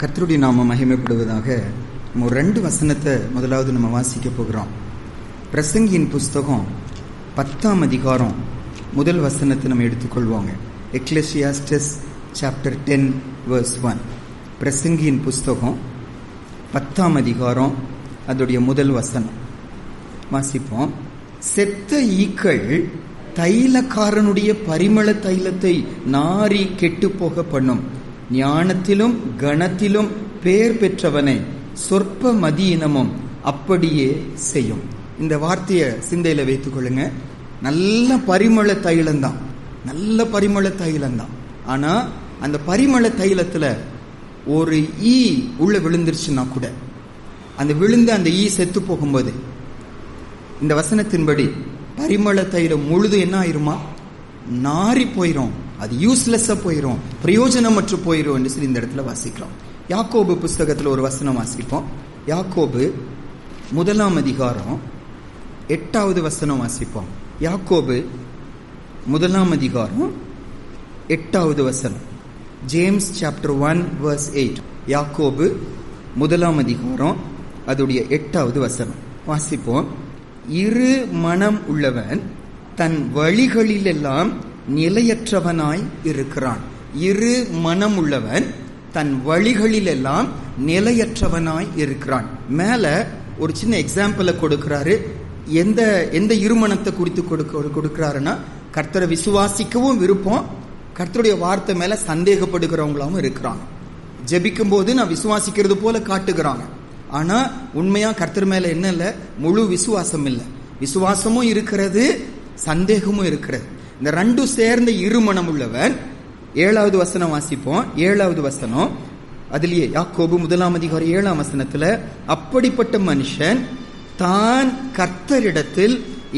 கர்த்தருடைய நாமம் மகிமைப்படுவதாக. நம்ம ஒரு 2 வசனத்தை முதலாவது நம்ம வாசிக்க போகிறோம். பிரசங்கியின் புஸ்தகம் 10ஆம் அதிகாரம் முதல் வசனத்தை நம்ம எடுத்துக்கொள்வாங்க. எக்லெசியாஸ்டஸ் சாப்டர் 10 verse 1. பிரசங்கியின் புஸ்தகம் 10ஆம் அதிகாரம் அதோடைய முதல் வசனம் வாசிப்போம். செத்த ஈக்கள் தைலக்காரனுடைய பரிமள தைலத்தை நாரி கெட்டு போக பண்ணும், ஞானத்திலும் கணத்திலும் பேர் பெற்றவனை சொற்ப மதியினமும் அப்படியே செய்யும். இந்த வார்த்தையை சிந்தையில வைத்துக் கொள்ளுங்க. நல்ல பரிமள தைலம்தான், நல்ல பரிமள தைலம்தான். ஆனா அந்த பரிமள தைலத்துல ஒரு ஈ உள்ள விழுந்துருச்சுன்னா கூட, அந்த விழுந்து அந்த ஈ செத்து போகும்போது இந்த வசனத்தின்படி பரிமள தைலம் முழுது என்ன ஆயிருமா? நாரி போயிரும், அது யூஸ்லெஸ்ஸா போயிரும், பிரயோஜனமற்று போயிரும் என்று சொல்லி இந்த இடத்துல வாசிக்கிறோம். யாக்கோபு புஸ்தகத்தில் ஒரு வசனம் வாசிப்போம். யாக்கோபு 1ஆம் அதிகாரம் 8வது வசனம் வாசிப்போம். யாக்கோபு 1ஆம் அதிகாரம் 8வது வசனம். James chapter 1 verse 8. யாக்கோபு 1ஆம் அதிகாரம் அதோடைய 8வது வசனம் வாசிப்போம். இரு மனம் உள்ளவன் தன் வழிகளிலெல்லாம் நிலையற்றவனாய் இருக்கிறான். இரு மனம் உள்ளவன் தன் வழிகளிலெல்லாம் நிலையற்றவனாய் இருக்கிறான். மேல ஒரு சின்ன எக்ஸாம்பிள கொடுக்கிறாரு. எந்த இருமனத்தை குறித்து கொடுக்கிறாருன்னா, கர்த்தரை விசுவாசிக்கவும் விருப்பம், கர்த்தருடைய வார்த்தை மேல சந்தேகப்படுகிறவங்களாவும் இருக்கிறாங்க. ஜெபிக்கும் போது நான் விசுவாசிக்கிறது போல காட்டுகிறாங்க, ஆனா உண்மையா கர்த்தர் மேல என்ன இல்ல, முழு விசுவாசம் இல்ல. விசுவாசமும் இருக்கிறது, சந்தேகமும் இருக்கிறது. இந்த ரெண்டும் சேர்ந்த இருமனம் உள்ளவன். 7வது வசனம் வாசிப்போம். 7வது வசனம் அதுலயே யாக்கோபு 1ஆம் அதிகாரம் 7ஆம் வசனத்துல, அப்படிப்பட்ட மனுஷன் தான் கர்த்தரிடத்தில்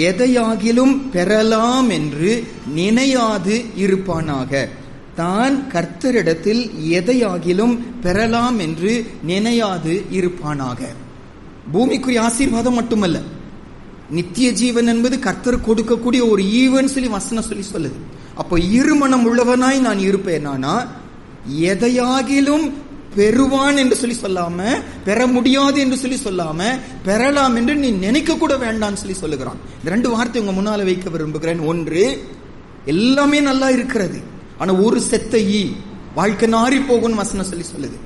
எதையாகிலும் பெறலாம் என்று நினையாது இருப்பானாக. தான் கர்த்தரிடத்தில் எதையாகிலும் பெறலாம் என்று நினையாது இருப்பானாக. பூமிக்குரிய ஆசீர்வாதம் மட்டுமல்ல, நித்திய ஜீவன் என்பது கர்த்தர் கொடுக்கக்கூடிய ஒரு ஈவன் சொல்லி வசனம் சொல்லுது. அப்போ இருமனம் உள்ளவனாய் நான் இருப்பேனானா, எதையாகிலும் பெறுவான் என்று சொல்லி சொல்லாம, பெற முடியாது என்று சொல்லி சொல்லாம, பெறலாம் என்று நீ நினைக்க கூட வேண்டாம் சொல்லி சொல்லுகிறான். இந்த 2 வார்த்தை உங்க முன்னால வைக்க விரும்புகிறேன். ஒன்று, எல்லாமே நல்லா இருக்கிறது, ஆனா ஒரு செத்த ஈ, வாழ்க்கை நாரி போகும் வசனம் சொல்லி சொல்லுது.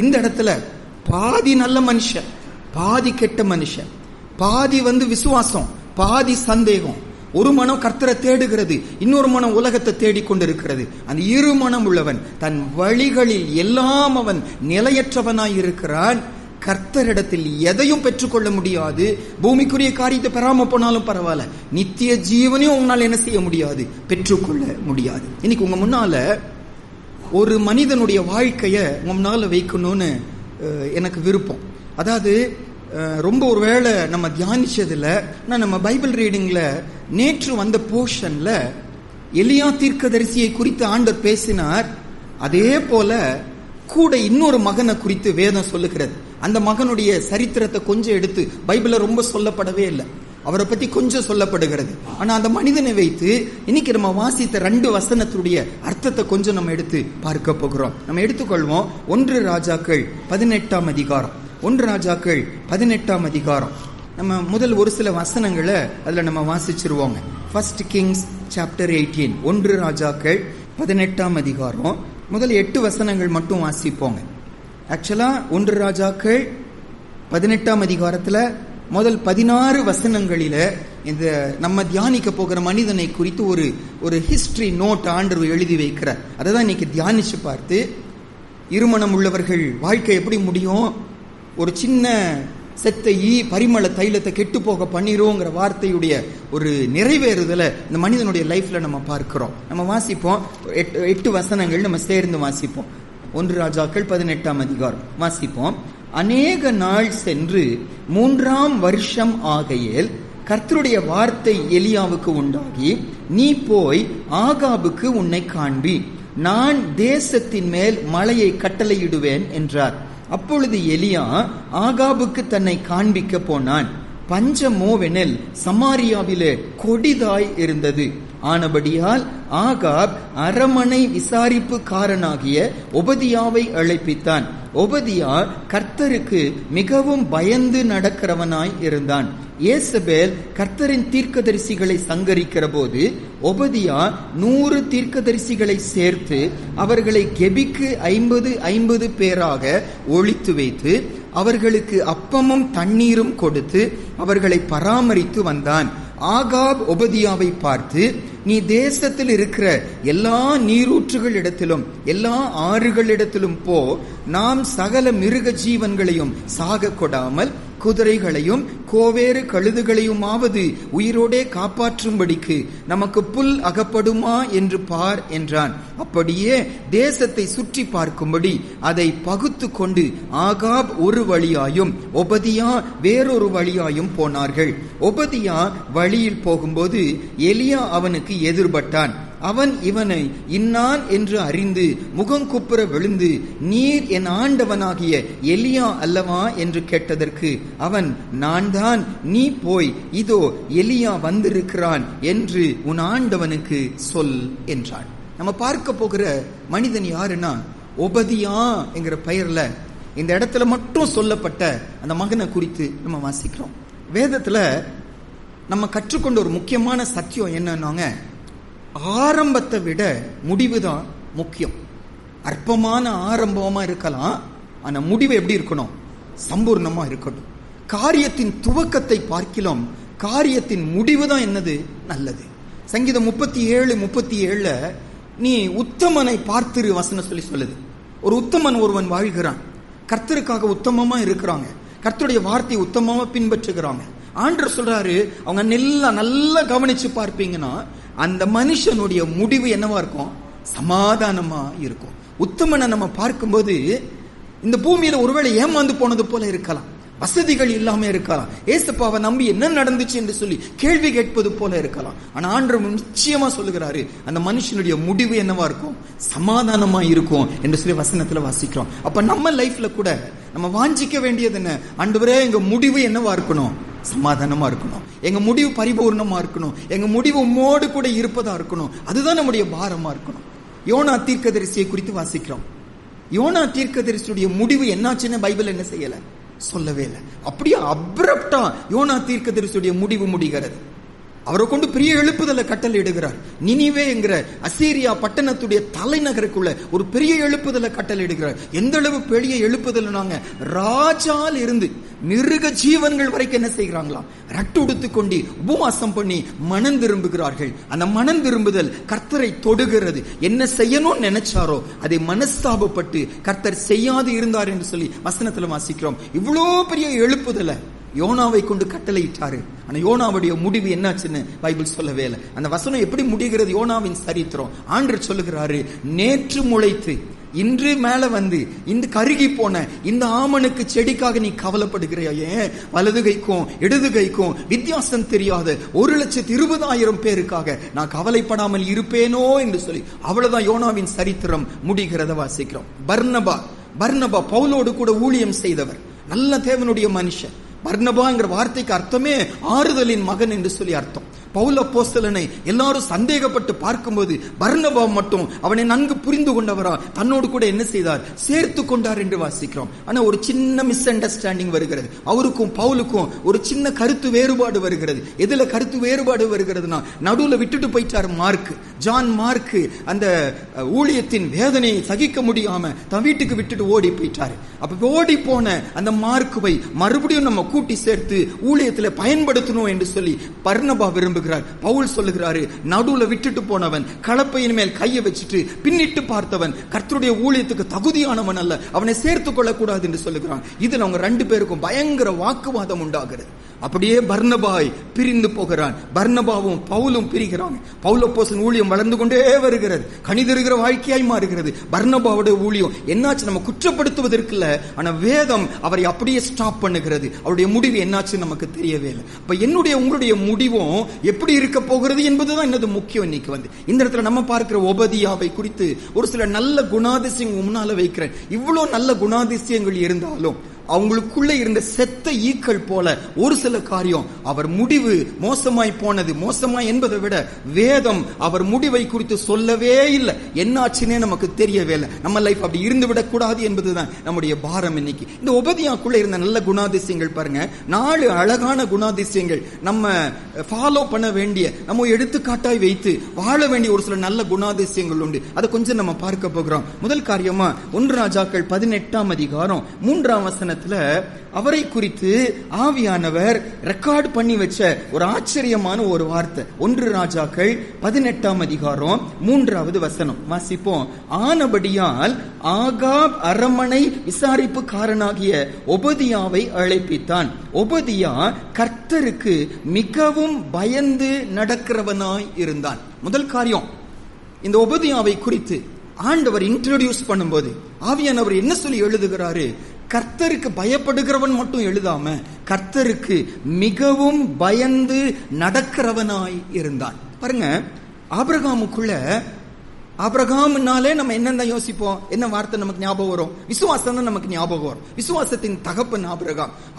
இந்த இடத்துல பாதி நல்ல மனுஷன், பாதி கெட்ட மனுஷன், பாதி விசுவாசம், பாதி சந்தேகம். ஒரு மனம் கர்த்தரை தேடுகிறது, இன்னொரு மனம் உலகத்தை தேடிக்கொண்டிருக்கிறது. அந்த இரு மனம் உள்ளவன் தன் வழிகளில் எல்லாம் அவன் நிலையற்றவனாய் இருக்கிறான். கர்த்தரிடத்தில் எதையும் பெற்றுக்கொள்ள முடியாது. பூமிக்குரிய காரியத்தை பெறாம போனாலும் பரவாயில்ல, நித்திய ஜீவனையும் உங்களால் என்ன செய்ய முடியாது, பெற்றுக்கொள்ள முடியாது. இன்னைக்கு உங்க முன்னால ஒரு மனிதனுடைய வாழ்க்கைய உங்க முன்னால வைக்கணும்னு எனக்கு விருப்பம். அதாவது ரொம்ப ஒருவேளை நம்ம தியானிச்சதுல, நம்ம பைபிள் ரீடிங்ல நேற்று வந்த போர்ஷன்ல எலியா தீர்க்கதரிசியை குறித்து ஆண்டவர் பேசினார். அதே போல கூட இன்னொரு மகனை குறித்து வேதம் சொல்லுகிறது. அந்த மகனுடைய சரித்திரத்தை கொஞ்சம் எடுத்து, பைபிள்ல ரொம்ப சொல்லப்படவே இல்லை, அவரை பத்தி கொஞ்சம் சொல்லப்படுகிறது. ஆனா அந்த மனிதனை வைத்து இன்னைக்கு நம்ம வாசித்த 2 வசனத்துடைய அர்த்தத்தை கொஞ்சம் நம்ம எடுத்து பார்க்க போகிறோம். நம்ம எடுத்துக்கொள்வோம் 1 ராஜாக்கள் 18ஆம் அதிகாரம். 1 ராஜாக்கள் 18ஆம் அதிகாரம். நம்ம முதல் ஒரு சில வசனங்களை அதுல நம்ம வாசிச்சிருவோங்க. 1 கிங்ஸ் சாப்டர் 18. 1 ராஜாக்கள் 18ஆம் அதிகாரம் முதல் 8 வசனங்கள் மட்டும் வாசிப்போங்க. ஆக்சுவலா 1 ராஜாக்கள் 18ஆம் அதிகாரத்துல முதல் 16 வசனங்களில இந்த நம்ம தியானிக்க போகிற மனிதனை குறித்து ஒரு ஹிஸ்டரி நோட் ஆண்டவர் எழுதி வைக்கிறார். அதை தான் இன்னைக்கு தியானிச்சு பார்த்து, இருமனம் உள்ளவர்கள் வாழ்க்கை எப்படி முடியும், ஒரு சின்ன செத்த ஈ பரிமள தைலத்தை கெட்டு போக பண்ணிருங்கிற வார்த்தையுடைய ஒரு நிறைவேறுதலை இந்த மனிதனுடைய லைஃப்ல நம்ம பார்க்கிறோம். நம்ம வாசிப்போம் 8 வசனங்கள் நம்ம சேர்ந்து வாசிப்போம். 1 ராஜாக்கள் 18ஆம் அதிகாரம் வாசிப்போம். அநேக நாள் சென்று 3ஆம் வருஷம் ஆகையில் கர்த்தருடைய வார்த்தை எலியாவுக்கு உண்டாகி, நீ போய் ஆகாபுக்கு உன்னை காண்பி, நான் தேசத்தின் மேல் மழையை கட்டளையிடுவேன் என்றார். அப்பொழுது எலியா ஆகாபுக்கு தன்னை காண்பிக்க போனான். பஞ்சமோவெனில் சமாரியாவிலே கொடிதாய் இருந்தது. ஆனபடியால் ஆகாப் அரமனை விசாரிப்புக்காரனாகிய ஒபதியாவை அழைப்பித்தான். ஒபதியா கர்த்தருக்கு மிகவும் பயந்து நடக்கிறவனாய் இருந்தான். ஏசபேல் கர்த்தரின் தீர்க்கதரிசிகளை சங்கரிக்கிற போது ஒபதியா 100 தீர்க்கதரிசிகளை சேர்த்து அவர்களை கெபிக்கு 50 பேராக ஒழித்து வைத்து அவர்களுக்கு அப்பமும் தண்ணீரும் கொடுத்து அவர்களை பராமரித்து வந்தான். ஆகாப் ஒபதியாவை பார்த்து, நீ தேசத்தில் இருக்கிற எல்லா நீரூற்றுகளிடத்திலும் எல்லா ஆறுகளிடத்திலும் போ, நாம் சகல மிருக ஜீவன்களையும் சாக கொடாமல் குதிரைகளையும் கோவேறு கழுதுகளையுமாவது உயிரோடே காப்பாற்றும்படிக்கு நமக்கு புல் அகப்படுமா என்று பார் என்றான். அப்படியே தேசத்தை சுற்றி பார்க்கும்படி அதை பகுத்து கொண்டு ஆகாப் ஒரு வழியாயும் ஒபதியா வேறொரு வழியாயும் போனார்கள். ஒபதியா வழியில் போகும்போது எலியா அவனுக்கு எதிர்பட்டான். அவன் இவனை இன்னான் என்று அறிந்து முகங்குப்புற விழுந்து, நீர் என் ஆண்டவனாகிய எலியா அல்லவா என்று கேட்டதற்கு அவன், நான் தான், நீ போய் இதோ எலியா வந்திருக்கிறான் என்று உன் ஆண்டவனுக்கு சொல் என்றான். நம்ம பார்க்க போகிற மனிதன் யாருன்னா ஒபதியா என்கிற பெயர்ல இந்த இடத்துல மட்டும் சொல்லப்பட்ட அந்த மகனை குறித்து நம்ம வாசிக்கிறோம். வேதத்துல நம்ம கற்றுக்கொண்ட ஒரு முக்கியமான சத்தியம் என்னன்னாங்க, ஆரம்பத்தை விட முடிவுதான் முக்கியம். அற்பமான ஆரம்பமா இருக்கலாம், ஆனா முடிவு எப்படி இருக்கணும்? சம்பூர்ணமா இருக்கணும். காரியத்தின் துவக்கத்தை பார்க்கலாம், காரியத்தின் முடிவு தான் என்னது? நல்லது. சங்கீதம் 37:37 நீ உத்தமனை பார்த்திரு வசனம் சொல்லி சொல்லுது. ஒரு உத்தமன் ஒருவன் வாழ்கிறான், கர்த்தருக்காக உத்தமமா இருக்கிறாங்க, கர்த்தருடைய வார்த்தையை உத்தமமா பின்பற்றுகிறாங்க. ஆண்டவர் சொல்றாரு, அவங்க நல்லா கவனிச்சு பார்ப்பீங்கன்னா அந்த மனுஷனுடைய முடிவு என்னவா இருக்கும்? சமாதானமா இருக்கும். உத்தமனை நம்ம பார்க்கும்போது இந்த பூமியில ஒருவேளை ஏமாந்து போனது போல இருக்கலாம், வசதிகள் இல்லாம இருக்கலாம், ஏசப்பாவை நம்பி என்ன நடந்துச்சு என்று சொல்லி கேள்வி கேட்பது போல இருக்கலாம். ஆனா ஆண்டவர் நிச்சயமா சொல்லுகிறாரு, அந்த மனுஷனுடைய முடிவு என்னவா இருக்கும்? சமாதானமா இருக்கும் என்று சொல்லி வசனத்துல வாசிக்கிறோம். அப்ப நம்ம லைஃப்ல கூட நம்ம வாஞ்சிக்க வேண்டியது என்ன? ஆண்டவரே, எங்க முடிவு என்னவா இருக்கணும்? சமாதானமா இருக்கணும். எங்க முடிவு பரிபூர்ணமா இருக்கணும். எங்க முடிவு உம்மோடு கூட இருப்பதா இருக்கணும். அதுதான் நம்முடைய பாரமா இருக்கணும். யோனா தீர்க்கதரிசியை குறித்து வாசிக்கிறோம். யோனா தீர்க்கதரிசியுடைய முடிவு என்னாச்சுன்னு பைபிள் என்ன செய்யல, சொல்லவே இல்லை. அப்படியே அப்ரப்டா யோனா தீர்க்கதரிசியுடைய முடிவு முடிகிறது. அவரை கொண்டு பெரிய எழுப்புதலை கட்டளை இடுகிறார். நினிவே என்கிற அசீரியா பட்டணத்துடைய தலைநகருக்குள்ள ஒரு பெரிய எழுப்புதலை கட்டளை இடுகிறார். எந்த அளவு பெரிய எழுப்புதல், நாங்க ராஜால் இருந்து மிருக ஜீவன்கள் வரைக்கும் என்ன செய்கிறாங்களாம்? ரட்டு உடுத்து கொண்டு உபவாசம் பண்ணி மனம் திரும்புகிறார்கள். அந்த மனம் திரும்புதல் கர்த்தரை தொடுகிறது. என்ன செய்யணும்னு நினைச்சாரோ அதை மனஸ்தாபப்பட்டு கர்த்தர் செய்யாது இருந்தார் என்று சொல்லி வசனத்துல வாசிக்கிறோம். இவ்வளோ பெரிய எழுப்புதலை யோனாவை கொண்டு கட்டளையிட்டாரு. ஆனா யோனாவுடைய முடிவு என்னாச்சுன்னு பைபிள் சொல்லவே இல்லை. அந்த வசனம் எப்படி முடிகிறது? யோனாவின் சரித்திரம். ஆண்டவர் சொல்லுகிறாரு, நேற்று முளைத்து இன்று மேல வந்து இந்த கருகி போன இந்த ஆமனுக்கு செடிக்காக நீ கவலைப்படுகிறாயே, வலது கைக்கும் இடது கைக்கும் வித்தியாசம் தெரியாத 1,20,000 பேருக்காக நான் கவலைப்படாமல் இருப்பேனோ என்று சொல்லி அவ்வளவுதான் யோனாவின் சரித்திரம் முடிகிறத வாசிக்கிறோம். பர்னபா பவுலோடு கூட ஊழியம் செய்தவர், நல்ல தேவனுடைய மனுஷன். பர்னபாங்கிற வார்த்தைக்கு அர்த்தமே ஆறுதலின் மகன் என்று சொல்லி அர்த்தம். பவுல் அப்போஸ்தலனை எல்லாரும் சந்தேகப்பட்டு பார்க்கும்போது பர்னபா மட்டும் அவனை நன்கு புரிந்து கொண்டவரா தன்னோடு கூட என்ன செய்தார்? சேர்த்து கொண்டார் என்று வாசிக்கிறோம். ஆனா ஒரு சின்ன மிஸ் அண்டர்ஸ்டாண்டிங் வருகிறது. அவருக்கும் பவுலுக்கும் ஒரு சின்ன கருத்து வேறுபாடு வருகிறது. எதுல கருத்து வேறுபாடு வருகிறதுனா, நடுவுல விட்டுட்டு போயிட்டார் ஜான் மார்க். அந்த ஊழியத்தின் வேதனையை சகிக்க முடியாம தன் வீட்டுக்கு விட்டுட்டு ஓடி போயிட்டாரு. அப்ப ஓடி போன அந்த மார்க்குவை மறுபடியும் நம்ம கூட்டி சேர்த்து ஊழியத்துல பயன்படுத்தணும் என்று சொல்லி பர்னபா விரும்புகிறார். பவுல் சொல்லுகிறாரு, நடுவுல விட்டுட்டு போனவன், கலப்பையின் மேல் கையை வச்சுட்டு பின்னிட்டு பார்த்தவன் கர்த்தருடைய ஊழியத்துக்கு தகுதியானவன் அல்ல, அவனை சேர்த்துக் கொள்ளக்கூடாது என்று சொல்லுகிறான். இதுல அவங்க 2 பேருக்கும் பயங்கர வாக்குவாதம் உண்டாகிறது. அப்படியே பர்னபாய் பிரிந்து போகிறான். பர்னபாவும் பவுலும் பிரிகிறாங்க. பவுல் அப்போஸ்தலன் ஊழியம் வளர்ந்து கொண்டே வருகிறது, கனிதருகிற வாழ்க்கையாய் மாறுகிறது. பர்னபாவுடைய ஊழியம் என்னாச்சு? நம்ம குற்றப்படுத்துவதற்கு இல்ல, ஆனா வேதம் அவரை அப்படியே ஸ்டாப் பண்ணுகிறது. அவருடைய முடிவு என்னாச்சு நமக்கு தெரியவே இல்லை. இப்ப என்னுடைய உங்களுடைய முடிவும் எப்படி இருக்க போகிறது என்பதுதான் என்னது முக்கியம். இன்னைக்கு வந்து இந்த இடத்துல நம்ம பார்க்கிற ஒபதியாவை குறித்து ஒரு சில நல்ல குணாதிசயங்கள் முன்னால வைக்கிறேன். இவ்வளவு நல்ல குணாதிசயங்கள் இருந்தாலும் அவங்களுக்குள்ள இருந்த செத்த ஈக்கள் போல ஒரு சில காரியம் அவர் முடிவு மோசமாய் போனது. மோசமாய் என்பதை விட வேதம் அவர் முடிவை குறித்து சொல்லவே இல்லை. என்னாச்சுன்னே நமக்கு தெரியவே இல்லை. நம்ம லைஃப் அப்படி இருந்து விடக்கூடாது என்பதுதான் நம்முடைய பாரம். இன்னைக்கு இந்த ஒபதியாக்குள்ள இருந்த நல்ல குணாதிசயங்கள் பாருங்க, 4 அழகான குணாதிசயங்கள் நம்ம ஃபாலோ பண்ண வேண்டிய, நம்ம எடுத்துக்காட்டாய் வைத்து வாழ வேண்டிய ஒரு சில நல்ல குணாதிசயங்கள் உண்டு. அதை கொஞ்சம் நம்ம பார்க்க போகிறோம். முதல் காரியமா 1 ராஜாக்கள் 18ஆம் அதிகாரம் 3ஆம் வசனத்துல அவரை குறித்து ஆவியானவர் ரெக்கார்ட் பண்ணி வச்ச ஒரு ஆச்சரியமான ஒரு வார்த்தை. 1 ராஜாக்கள் 18ஆம் அதிகாரம் 3வது வசனம் வாசிப்போம். ஆனபடியால் ஆகாப் அரமனை விசாரிப்புக்காரனாகிய ஒபதியாவை அழைப்பித்தான். ஒபதியா கர்த்தருக்கு மிகவும் பயந்து நடக்கிறவனாய் இருந்தான். முதல் காரியம், இந்த ஒபதியாவை குறித்து ஆண்டவர் இன்ட்ரோடியூஸ் பண்ணும்போது ஆவியானவர் என்ன சொல்லி எழுதுகிறாரு? கர்த்தருக்கு பயப்படுகிறவன் மட்டும் எழுதாம கர்த்தருக்கு மிகவும் பயந்து நடக்கிறவனாய் இருந்தான். பாருங்க, ஆபிரகாம்னாலே நம்ம என்னென்ன யோசிப்போம்? என்ன வார்த்தை நமக்கு ஞாபகம் வரும்? விசுவாசம் தான் நமக்கு ஞாபகம் வரும். விசுவாசத்தின் தகப்பன்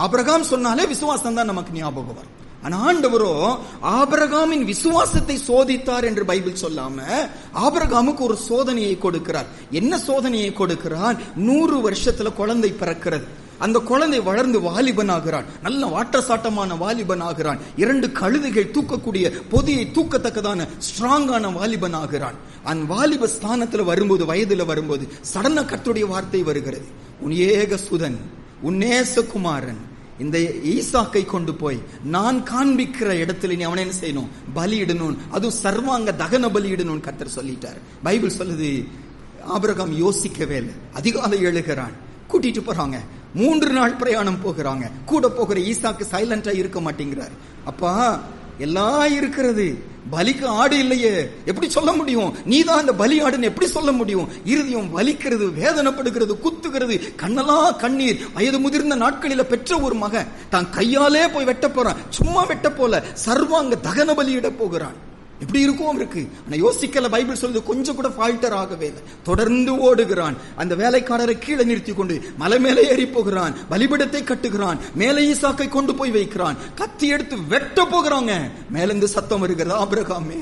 ஆபிரகாம் சொன்னாலே விசுவாசம் தான் நமக்கு ஞாபகம் வரும். ஆனா ஆண்டவரோ ஆபிரகாமின் விசுவாசத்தை சோதித்தார் என்று பைபிள் சொல்லாம ஆபிரகாமுக்கு ஒரு சோதனையை கொடுக்கிறார். என்ன சோதனையை கொடுக்கிறார்? 100 வருஷத்துல குழந்தை பிறக்கிறது. அந்த குழந்தை வளர்ந்து வாலிபன் ஆகிறான். நல்ல வாட்டசாட்டமான வாலிபன் ஆகிறான். 2 கழுதைகள் தூக்கக்கூடிய பொதியை தூக்கத்தக்கதான ஸ்ட்ராங்கான வாலிபன் ஆகிறான். அந்த வாலிப ஸ்தானத்துல வரும்போது, வயதுல வரும்போது சடன கர்த்தருடைய வார்த்தை வருகிறது. உன் ஏக சுதன், உன் நேசகுமாரன் இந்த ஈசாக்கை கொண்டு போய் நான் காண்பிக்கிற இடத்துல நீ அவனை என்ன செய்யணும்? பலியிடணும். அதுவும் சர்வாங்க தகன பலியிடணும் கர்த்தர் சொல்லிட்டார். பைபிள் சொல்லுது. ஆபிரகாம் யோசிக்கவே இல்லை. அதிகாலை எழுகிறான், கூட்டிட்டு போறாங்க. 3 நாள் பிரயாணம் போகிறாங்க. கூட போகிற ஈசாக்கு சைலண்டா இருக்க மாட்டேங்கிறார். அப்பா, எல்லாம் இருக்கிறது, பலிக்கு ஆடு இல்லையே, எப்படி சொல்ல முடியும்? நீதான் அந்த பலி ஆடுன்னு எப்படி சொல்ல முடியும்? இருதயம் வலிக்கிறது, வேதனைப்படுகிறது, குத்துகிறது, கண்ணெல்லாம் கண்ணீர். வயது முதிர்ந்த நாட்களில பெற்ற ஒரு மகன் தான் கையாலே போய் வெட்ட போறான். சும்மா வெட்ட போல, சர்வாங்க தகன பலியிட போகிறான். எப்படி இருக்கும் அவருக்கு? ஆனா யோசிக்கல. பைபிள் சொல்லுது கொஞ்சம் கூட ஃபால்டர் ஆகவே இல்லை. தொடர்ந்து ஓடுகிறான். அந்த வேலைக்காரரை கீழே நிறுத்தி கொண்டு மலை மேலே ஏறி போகிறான். பலிபீடத்தை கட்டுகிறான். மேலே ஈசாக்கை கொண்டு போய் வைக்கிறான். கத்தி எடுத்து வெட்ட போகிறாங்க. மேலிருந்து சத்தம் வருகிறது, ஆபிரகாமே,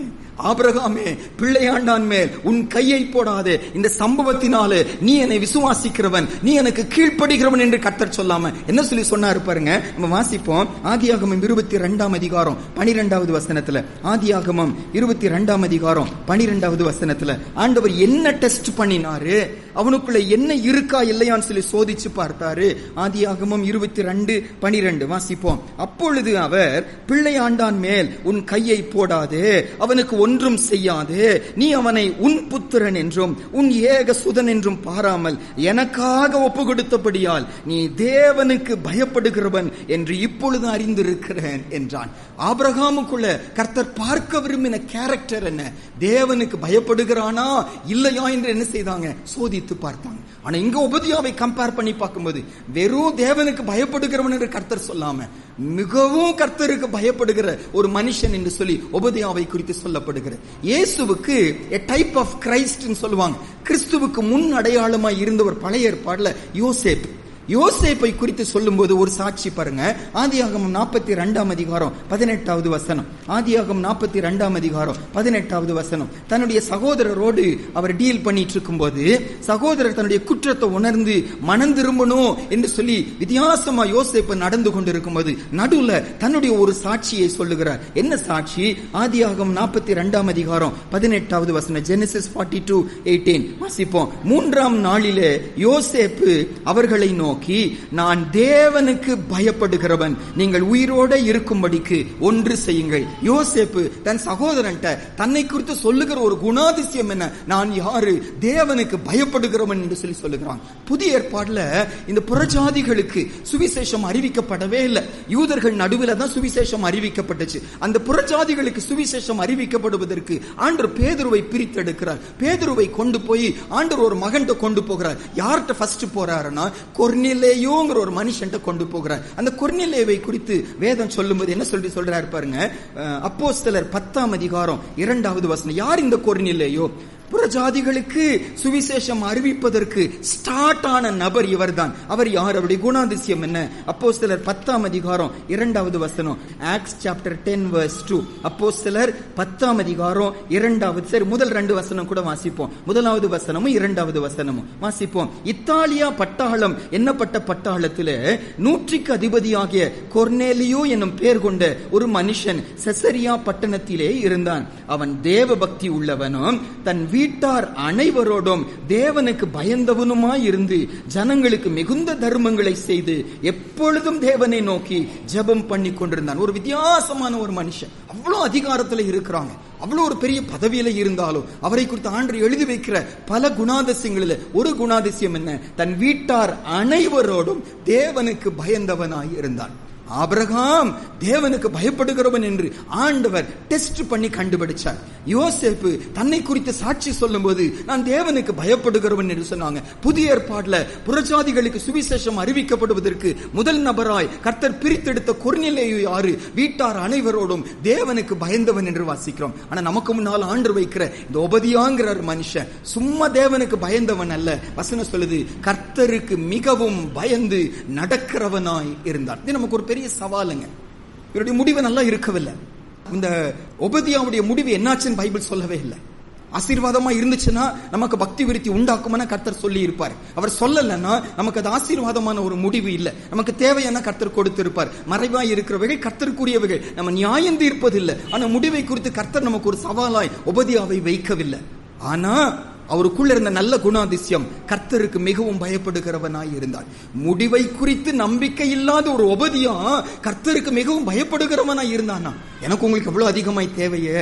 ஆபிரகாமே, பிள்ளையாண்டான் மேல் உன் கையை போடாதே. இந்த சம்பவத்தினாலே நீ என்னை விசுவாசிக்கிறவன், நீ எனக்கு கீழ்ப்படுகிறவன் என்று கர்த்தர் சொல்லாம என்ன சொல்லி சொன்னாரு பாருங்க. நம்ம வாசிப்போம். ஆதியாகமம் 22ஆம் அதிகாரம் 12வது வசனத்துல. ஆதியாகமம் 22ஆம் அதிகாரம் 12வது வசனத்துல ஆண்டவர் என்ன டெஸ்ட் பண்ணினாரு? அவனுக்குள்ள என்ன இருக்கா இல்லையான்னு சொல்லி சோதிச்சு பார்த்தாரு. ஆதியாகமம் 22:12 வாசிப்போம். அப்பொழுது அவர், பிள்ளையாண்டான் மேல் உன் கையை போடாதே, அவனுக்கு ஒன்றும் செய்யாதே. நீ அவனை உன் புத்திரன் என்றும் உன் ஏக சுதன் என்றும் பாராமல் எனக்காக ஒப்பு கொடுத்தபடியால் நீ தேவனுக்கு பயப்படுகிறவன் என்று இப்பொழுது அறிந்திருக்கிறேன் என்றான். ஆபிரகாமுக்குள்ள கர்த்தர் பார்க்க விரும்பின கேரக்டர் என்ன? தேவனுக்கு பயப்படுகிறானா இல்லையா என்று என்ன செய்தாங்க? சோதித்து பார்த்தாங்க. ஆனா இங்க ஒபதியாவை கம்பேர் பண்ணி பார்க்கும்போது வெறும் தேவனுக்கு பயப்படுகிறவன் என்று கர்த்தர் சொல்லாம மிகவும் கர்த்தருக்கு பயப்படுகிற ஒரு மனுஷன் என்று சொல்லி ஒபதியாவை குறித்து சொல்லப்படுகிறது. இயேசுவுக்கு a type of Christ ன்னு சொல்லுவாங்க. கிறிஸ்துவுக்கு முன் அடையாளமாய் இருந்தவர் பழைய ஏற்பாடுல யோசேப்பு. யோசேப்பை குறித்து சொல்லும்போது ஒரு சாட்சி பாருங்க. ஆதியாகமம் 42ஆம் அதிகாரம் 18வது வசனம். ஆதியாகமம் 42ஆம் அதிகாரம் 18வது வசனம். தன்னுடைய சகோதரரோடு அவர் டீல் பண்ணிட்டு இருக்கும்போது சகோதரர் தன்னுடைய குற்றத்தை உணர்ந்து மனம் திரும்பணும் என்று சொல்லி வித்தியாசமா யோசேப்பு நடந்து கொண்டிருக்கும் போது நடுவுல தன்னுடைய ஒரு சாட்சியை சொல்லுகிறார். என்ன சாட்சி? ஆதியாகமம் 42ஆம் அதிகாரம் 18வது வசனம். ஜெனசிஸ் 42:18 வாசிப்போம். 3ஆம் நாளிலே யோசேப்பு அவர்களை நோக்கி, நான் தேவனுக்கு பயப்படுகிறவன், நீங்கள் உயிரோட இருக்கும்படிக்கு ஒன்று செய்யுங்கள். யோசேப்பு தன் சகோதரன்ட்ட தன்னை குறித்து சொல்லுகிற ஒரு குணாதிசயம் என்ன? நான் யாரு? தேவனுக்கு பயப்படுகிறவன் என்று சொல்லி சொல்லுகிறான். புதிய ஏற்பாடுல இந்த புறஜாதிகளுக்கு சுவிசேஷம் அறிவிக்கப்படவே இல்லை. யூதர்கள் நடுவில் தான் சுவிசேஷம் அறிவிக்கப்பட்டுச்சு. அந்த புறஜாதிகளுக்கு சுவிசேஷம் அறிவிக்கப்படுவதற்கு ஆண்டவர் பேதுருவை பிரித்தெடுக்கிறார். பேதுருவை கொண்டு போய் ஆண்டவர் ஒரு மகன்கிட்ட கொண்டு போகிறார். யார்கிட்ட ஃபர்ஸ்ட் போறாருன்னா கொர்நேலியோங்கிற ஒரு மனுஷன்ட்ட கொண்டு போகிறார். அந்த கொர்நேலியோவை குறித்து வேதம் சொல்லும்போது என்ன சொல்றாரு பாருங்க. அப்போஸ்தலர் 10ஆம் அதிகாரம் 2வது வசனம். யார் இந்த கொர்நேலியோ? புறஜாதிகளுக்கு சுவிசேஷம் அறிவிப்பதற்கு ஸ்டார்ட் ஆன நபர் இவர்தான். அவர் யார்? அவருடைய குணாதிசயம் என்ன? அப்போஸ்தலர் 10ஆம் அதிகாரம் 2வது வசனம். Acts chapter 10 verse 2. அப்போஸ்தலர் 10ஆம் அதிகாரம் 2வது, சரி முதல் 2 வசனம் கூட வாசிப்போம். முதலாவது வசனமும் 2வது வசனமும் வாசிப்போம். இத்தாலியா பட்டாளம் என்னப்பட்ட பட்டாளத்திலே 100க்கு அதிபதியாகிய கொர்நேலியு என்னும் பெயர் கொண்ட ஒரு மனுஷன் செசரியா பட்டணத்திலே இருந்தான். அவன் தேவ பக்தி உள்ளவனும் தன் வீட்டார் அனைவரோடும் தேவனுக்கு பயந்தவனுமாய் இருந்து ஜனங்களுக்கு மிகுந்த தர்மங்களை செய்து எப்பொழுதும் தேவனை நோக்கி ஜெபம் பண்ணி கொண்டிருந்தான். ஒரு வித்தியாசமான ஒரு மனுஷன். அவ்வளவு அதிகாரத்தில் இருக்கிறாங்க, அவ்வளவு ஒரு பெரிய பதவியில இருந்தாலும் அவரை குறித்து ஆண்டவர் எழுதி வைக்கிற பல குணாதிசயங்களில் ஒரு குணாதிசயம் என்ன? தன் வீட்டார் அனைவரோடும் தேவனுக்கு பயந்தவனாய் இருந்தான். ஆபிரகாம் தேவனுக்கு பயப்படுகிறவன் என்று ஆண்டவர் டெஸ்ட் பண்ணி கண்டுபிடிச்சார். யோசேப்பு தன்னை குறித்து சாட்சி சொல்லும் போது நான் தேவனுக்கு பயப்படுகிறவன் என்று சொன்னாங்க. புதிய ஏற்பாடுல புறஜாதிகளுக்கு சுவிசேஷம் அறிவிக்கப்படுவதற்கு முதல் நபராய் கர்த்தர் பிரித்தெடுத்த கொர்நேலியு யாரு? வீட்டார் அனைவரோடும் தேவனுக்கு பயந்தவன் என்று வாசிக்கிறோம். ஆனா நமக்கு முன்னால் ஆண்டு வைக்கிற இந்த ஒபதியாங்கிற மனுஷன் சும்மா தேவனுக்கு பயந்தவன் அல்ல. வசனம் சொல்லுது கர்த்தருக்கு மிகவும் பயந்து நடக்கிறவனாய் இருந்தான். இது நமக்கு ஒரு பெரிய சவாலுங்க. இவருடைய முடிவு நல்லா இருக்கவில்லை. இந்த ஒபதியாவுடைய முடிவு என்னாச்சுன்னு பைபிள் சொல்லவே இல்லை. ஆசீர்வாதமா இருந்துச்சுன்னா நமக்கு பக்தி விருத்தி உண்டாக்கும்னு கர்த்தர் சொல்லி இருப்பார். அவர் சொல்லலன்னா நமக்கு அது ஆசீர்வாதமான ஒரு முடிவு இல்லை. நமக்கு தேவையான கர்த்தர் கொடுத்திருப்பார். மறைவாய் இருக்கிறவர்கள் கர்த்தருக்குரியவர்கள், நம்ம நியாயம் தீர்ப்பதில்லை. ஆனா முடிவை குறித்து கர்த்தர் நமக்கு ஒரு சவாலாய் ஒபதியாவை வைக்கவில்லை. ஆனா அவருக்குள்ள இருந்த நல்ல குணாதிசயம் கர்த்தருக்கு மிகவும் பயப்படுகிறவனாய் இருந்தார். முடிவை குறித்து நம்பிக்கை இல்லாத ஒரு ஒபதியா கர்த்தருக்கு மிகவும் பயப்படுகிறவனாய் இருந்தானா? எனக்கு உங்களுக்கு எவ்வளவு அதிகமாய் தேவையே,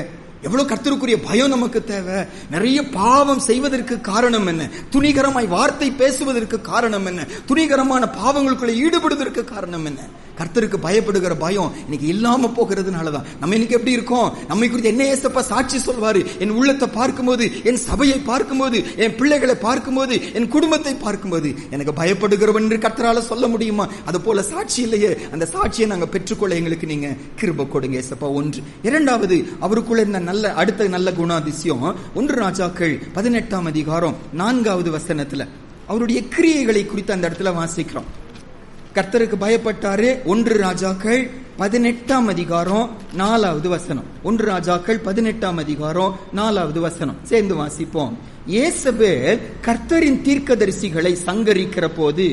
எவ்வளவு கர்த்தருக்குரிய பயம் நமக்கு தேவை. நிறைய பாவம் செய்வதற்கு காரணம் என்ன? துணிகரமாய் வார்த்தை பேசுவதற்கு காரணம் என்ன? துணிகரமான பாவங்களுக்குள்ள ஈடுபடுவதற்கு காரணம் என்ன? கர்த்தருக்கு பயப்படுகிற பயம் இன்னைக்கு இல்லாம போகிறதுனாலதான். நம்ம இன்னைக்கு எப்படி இருக்கோம்? நம்மை குறித்து என்ன ஏசப்பா சாட்சி சொல்வாரு? என் உள்ளத்தை பார்க்கும்போது, என் சபையை பார்க்கும்போது, என் பிள்ளைகளை பார்க்கும்போது, என் குடும்பத்தை பார்க்கும்போது எனக்கு பயப்படுகிறவன் என்று கர்த்தரால சொல்ல முடியுமா? அது போல சாட்சி இல்லையே. அந்த சாட்சியை நாங்க பெற்றுக்கொள்ள எங்களுக்கு நீங்க கிருபை கொடுங்க ஏசப்பா. ஒன்று. இரண்டாவது, அவருக்குள்ள இருந்த நல்ல அடுத்த நல்ல குணாதிசயம் 1 ராஜாக்கள் 18ஆம் அதிகாரம் 4வது வசனத்துல அவருடைய கிரியைகளை குறித்து அந்த இடத்துல வாசிக்கிறோம். கர்த்தருக்கு பயப்பட்டாரு. 1 ராஜாக்கள் 18ஆம் அதிகாரம் 4வது வசனம். 1 ராஜாக்கள் 18ஆம் அதிகாரம் 4வது வசனம் சேர்ந்து வாசிப்போம். யேசபேல் கர்த்தரின் தீர்க்கதரிசிகளை சங்கரிக்கிற போது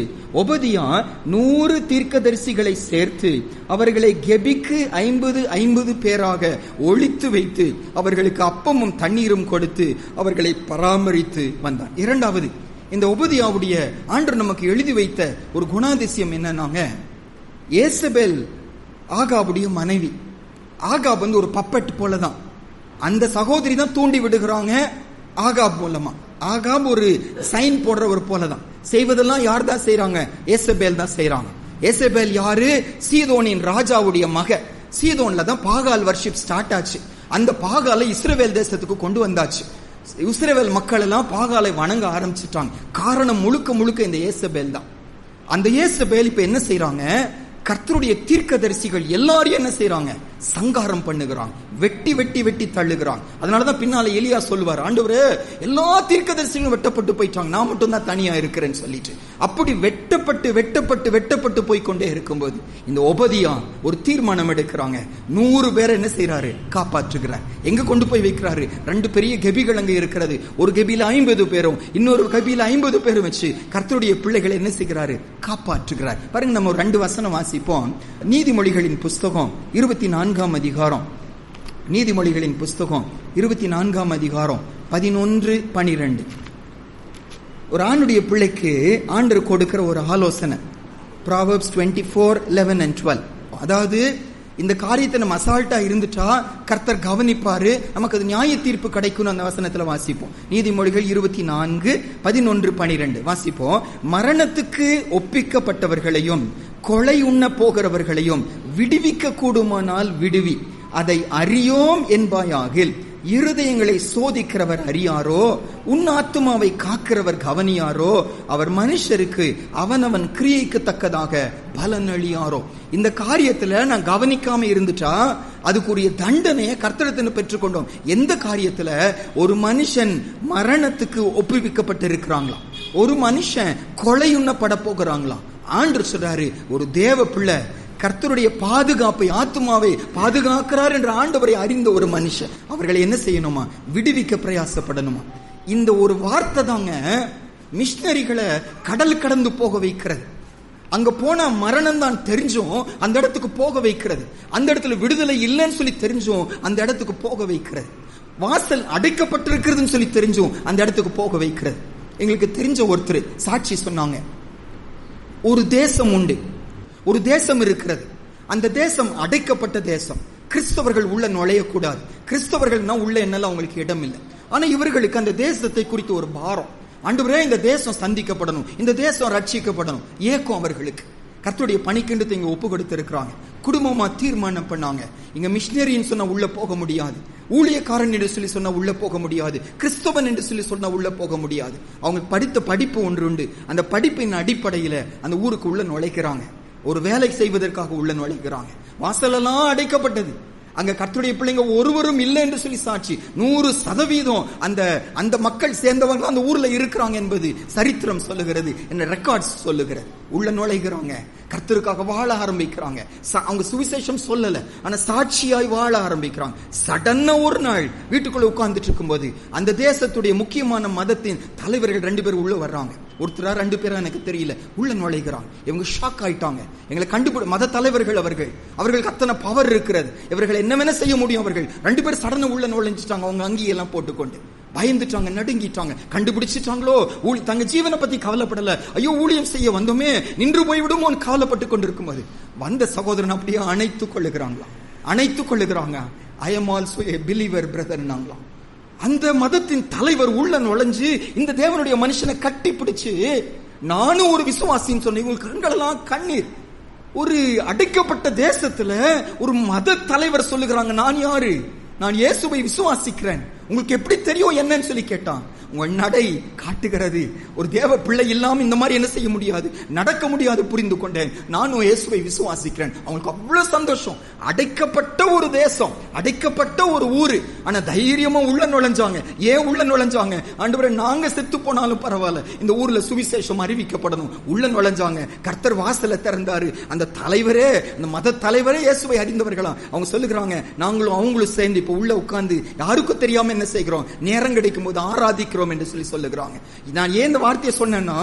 ஒபதியா 100 தீர்க்கதரிசிகளை சேர்த்து அவர்களை கெபிக்கு 50 பேராக ஒளித்து வைத்து அவர்களுக்கு அப்பமும் தண்ணீரும் கொடுத்து அவர்களை பராமரித்து வந்தான். இரண்டாவது, இந்த ஒபதியாவுடைய ஆண்டவர் நமக்கு எழுதி வைத்த ஒரு குணாதிசயம் என்னன்னாங்க, யேசபேல் ஆகாபுடைய மனைவி. ஆகாப் வந்து ஒரு பப்பட் போலதான். அந்த சகோதரி தான் தூண்டி விடுகிறாங்க ஆகாப் மூலமா. ஆகாப் ஒரு சைன் போடுறவர் போலதான். செய்வதெல்லாம் யார் தான் செய்யறாங்க? யேசபேல் தான் செய்யறாங்க. யேசபேல் யாரு? சீதோனின் ராஜாவுடைய மக. சீதோன்ல தான் பாகால் வர்ஷிப் ஸ்டார்ட் ஆச்சு. அந்த பாகாலை இஸ்ரவேல் தேசத்துக்கு கொண்டு வந்தாச்சு. இஸ்ரவேல் மக்கள் எல்லாம் பாகாலை வணங்க ஆரம்பிச்சுட்டாங்க. காரணம் முழுக்க இந்த யேசபேல் தான். அந்த யேசபேல் இப்ப என்ன செய்யறாங்க? கர்த்தருடைய தீர்க்கதரிசிகள் எல்லாரையும் என்ன செய்யறாங்க? சங்காரம் பண்ணுகிறாங்க. வெட்டி வெட்டி வெட்டி தள்ளுகிறாங்க. அதனாலதான் பின்னால எலியா சொல்லுவார், ஆண்டவரே எல்லா தீர்க்கதரிசிகளும் வெட்டப்பட்டு போயிட்டாங்க, நான் மட்டும் தான் தனியா இருக்கிறேன்னு சொல்லிட்டு. அப்படி வெட்டப்பட்டு வெட்டப்பட்டு வெட்டப்பட்டு போய்கொண்டே இருக்கும்போது இந்த ஒபதியா ஒரு தீர்மானம் எடுக்கிறாங்க. 100 பேரை என்ன செய்யறாரு? காப்பாற்றுகிறார். எங்க கொண்டு போய் வைக்கிறாரு? 2 பெரிய கெபிகள் அங்க இருக்கிறது. ஒரு கெபியில 50 பேரும் இன்னொரு கெபியில 50 பேரும் வச்சு கர்த்தருடைய பிள்ளைகளை என்ன செய்கிறாரு? காப்பாற்றுகிறார். பாருங்க, நம்ம ஒரு 2 வசனம் வாசிப்போம். நீதிமொழிகளின் புஸ்தகம் 24ஆம் அதிகாரம். நீதிமொழிகளின் புஸ்தகம் 24ஆம் அதிகாரம் 11-12. ஒரு ஆணுடைய பிள்ளைக்கு ஆண்டவர் கொடுக்கிற ஒரு ஆலோசனை. Proverbs 24:11 and 12. அதாவது இந்த காரியத்தை நம்ம அசால்ட்டா இருந்துட்டா கர்த்தர் கவனிப்பாரு, நமக்கு அது நியாய தீர்ப்பு கிடைக்கும். அந்த வசனத்துல வாசிப்போம். நீதிமொழிகள் 24:11-12 வாசிப்போம். மரணத்துக்கு ஒப்பிக்கப்பட்டவர்களையும் கொலை உண்ண போகிறவர்களையும் விடுவிக்க கூடுமானால் விடுவி, அதை அறியோம் என்பாயாகில் இருதயங்களை சோதிக்கிறவர் அறியாரோ, உன் ஆத்துமாவை காக்கிறவர் கவனியாரோ, அவர் மனுஷருக்கு அவனவன் கிரியைக்கு தக்கதாக பலன் அளியாரோ. இந்த காரியத்துல நான் கவனிக்காம இருந்துட்டா அதுக்குரிய தண்டனையை கர்த்தரிடத்தில் பெற்றுக்கொண்டோம். எந்த காரியத்துல? ஒரு மனுஷன் மரணத்துக்கு ஒப்புவிக்கப்பட்டு இருக்கிறாங்களாம், ஒரு மனுஷன் கொலையுண்ணப்பட போகிறாங்களாம். ஆண்டவர் சொல்றாரு, ஒரு தேவ பிள்ளை கர்த்தருடைய பாதுகாப்பை, ஆத்துமாவை பாதுகாக்கிறார் என்ற ஆண்டவரை அறிந்த ஒரு மனுஷன் அவர்களை என்ன செய்யணுமா? விடுவிக்க பிரயாசப்படணுமா. இந்த ஒரு வார்த்தை தாங்க மிஷனரிகளை கடல் கடந்து போக வைக்கிறது. அங்க போனா மரணம் தான் தெரிஞ்சும் அந்த இடத்துக்கு போக வைக்கிறது. அந்த இடத்துல விடுதலை இல்லைன்னு சொல்லி தெரிஞ்சும் அந்த இடத்துக்கு போக வைக்கிறது. வாசல் அடைக்கப்பட்டிருக்கிறதுன்னு சொல்லி தெரிஞ்சும் அந்த இடத்துக்கு போக வைக்கிறது. எங்களுக்கு தெரிஞ்ச ஒருத்தர் சாட்சி சொன்னாங்க, ஒரு தேசம் உண்டு, ஒரு தேசம் இருக்கிறது. அந்த தேசம் அடைக்கப்பட்ட தேசம். கிறிஸ்தவர்கள் உள்ள நுழையக்கூடாது. கிறிஸ்தவர்கள்னா உள்ள என்னெல்லாம் அவங்களுக்கு இடம் இல்லை. ஆனா இவர்களுக்கு அந்த தேசத்தை குறித்து ஒரு பாரம். ஆண்டவரே, இந்த தேசம் சந்திக்கப்படணும், இந்த தேசம் ரட்சிக்கப்படணும். ஏக்கம் அவர்களுக்கு. கர்த்தருடைய பணிக்கென்று இங்க ஒப்பு கொடுத்து இருக்கிறாங்க. குடும்பமா தீர்மானம் பண்ணாங்க, இங்க மிஷினரின்னு சொன்னா உள்ள போக முடியாது, ஊழியக்காரன் என்று சொல்லி சொன்னா உள்ள போக முடியாது, கிறிஸ்தவன் என்று சொல்லி சொன்னா உள்ள போக முடியாது. அவங்க படித்த படிப்பு ஒன்று உண்டு. அந்த படிப்பின் அடிப்படையில அந்த ஊருக்கு உள்ள நுழைக்கிறாங்க. ஒரு வேலை செய்வதற்காக உள்ள நுழைக்கிறாங்க. வாசலெல்லாம் அடைக்கப்பட்டது. அங்க கர்த்தருடைய பிள்ளைங்க ஒருவரும் இல்லை என்று சொல்லி சாட்சி. 100% அந்த மக்கள் சேர்ந்தவங்க அந்த ஊர்ல இருக்கிறாங்க என்பது சரித்திரம் சொல்லுகிறது, என்ன ரெக்கார்ட்ஸ் சொல்லுகிறது. உள்ள நுழைகிறாங்க, கர்த்தருக்காக வாழ ஆரம்பிக்கிறாங்க. அவங்க சுவிசேஷம் சொல்லல, ஆனா சாட்சியாய் வாழ ஆரம்பிக்கிறாங்க. சடன்னா ஒரு நாள் வீட்டுக்குள்ள உட்கார்ந்துட்டு இருக்கும்போது அந்த தேசத்துடைய முக்கியமான மதத்தின் தலைவர்கள் 2 பேர் உள்ள வர்றாங்க. ஒருத்தரா 2 பேரா எனக்கு தெரியல, உள்ள நுழைகிறாங்க. இவங்க ஷாக் ஆயிட்டாங்க. எங்களை மத தலைவர்கள் அவர்களுக்கு அத்தனை பவர் இருக்கிறது, இவர்கள் என்ன செய்ய முடியும். அவர்கள் 2 பேர் சடனா உள்ள நுழைஞ்சிட்டாங்க. அவங்க அங்கியெல்லாம் போட்டுக்கொண்டு பயந்துட்டாங்க, நடுங்கிட்டாங்க. கண்டுபிடிச்சிட்டாங்களோ, தங்க ஜீவனை பத்தி கவலைப்படல. ஐயோ, ஊழியம் செய்ய வந்தோமே, நின்று போய்விடுமோ கவலைப்பட்டு கொண்டிருக்கும் போது வந்த சகோதரன் அப்படியே அணைத்துக் கொள்ளுகிறாங்க. I am also a believer brother நாங்களாம். அந்த மதத்தின் தலைவர் உள்ள நுழைஞ்சு இந்த தேவனுடைய மனுஷனை கட்டி பிடிச்சு, நானும் ஒரு விசுவாசின்னு சொன்னேன். உங்களுக்கு கண்களெல்லாம் கண்ணீர். ஒரு அடைக்கப்பட்ட தேசத்துல ஒரு மத தலைவர் சொல்லுகிறாங்க, நான் யாரு? நான் இயேசுவை விசுவாசிக்கிறேன். உங்களுக்கு எப்படி தெரியும் என்னன்னு சொல்லி கேட்டான். உங்கள் நடை காட்டுகிறது. ஒரு தேவ பிள்ளை இல்லாம இந்த மாதிரி என்ன செய்ய முடியாது, நடக்க முடியாது. புரிந்து கொண்டேன், நானும் இயேசுவை விசுவாசிக்கிறேன். அவங்களுக்கு அவ்வளவு சந்தோஷம். அடைக்கப்பட்ட ஒரு தேசம், அடைக்கப்பட்ட ஒரு ஊரு, ஆனா தைரியமா உள்ள நுழைஞ்சாங்க. ஏன் உள்ள நுழைஞ்சாங்க? ஆண்டவரே, நாங்க செத்து போனாலும் பரவாயில்ல, இந்த ஊர்ல சுவிசேஷம் அறிவிக்கப்படணும். உள்ள நுழைஞ்சாங்க. கர்த்தர் வாசலை திறந்தாரு. அந்த தலைவரே, அந்த மத தலைவரே இயேசுவை அறிந்தவர்களா. அவங்க சொல்லுகிறாங்க, நாங்களும் அவங்களும் சேர்ந்து இப்ப உள்ள உட்கார்ந்து யாருக்கும் தெரியாம என்ன செய்கிறோம், நேரம் கிடைக்கும் போது ஆராதிக்கிறோம் என்று சொல்லி சொல்லுகிறாங்க. நான் ஏன் இந்த வார்த்தையை சொன்னேன்னா,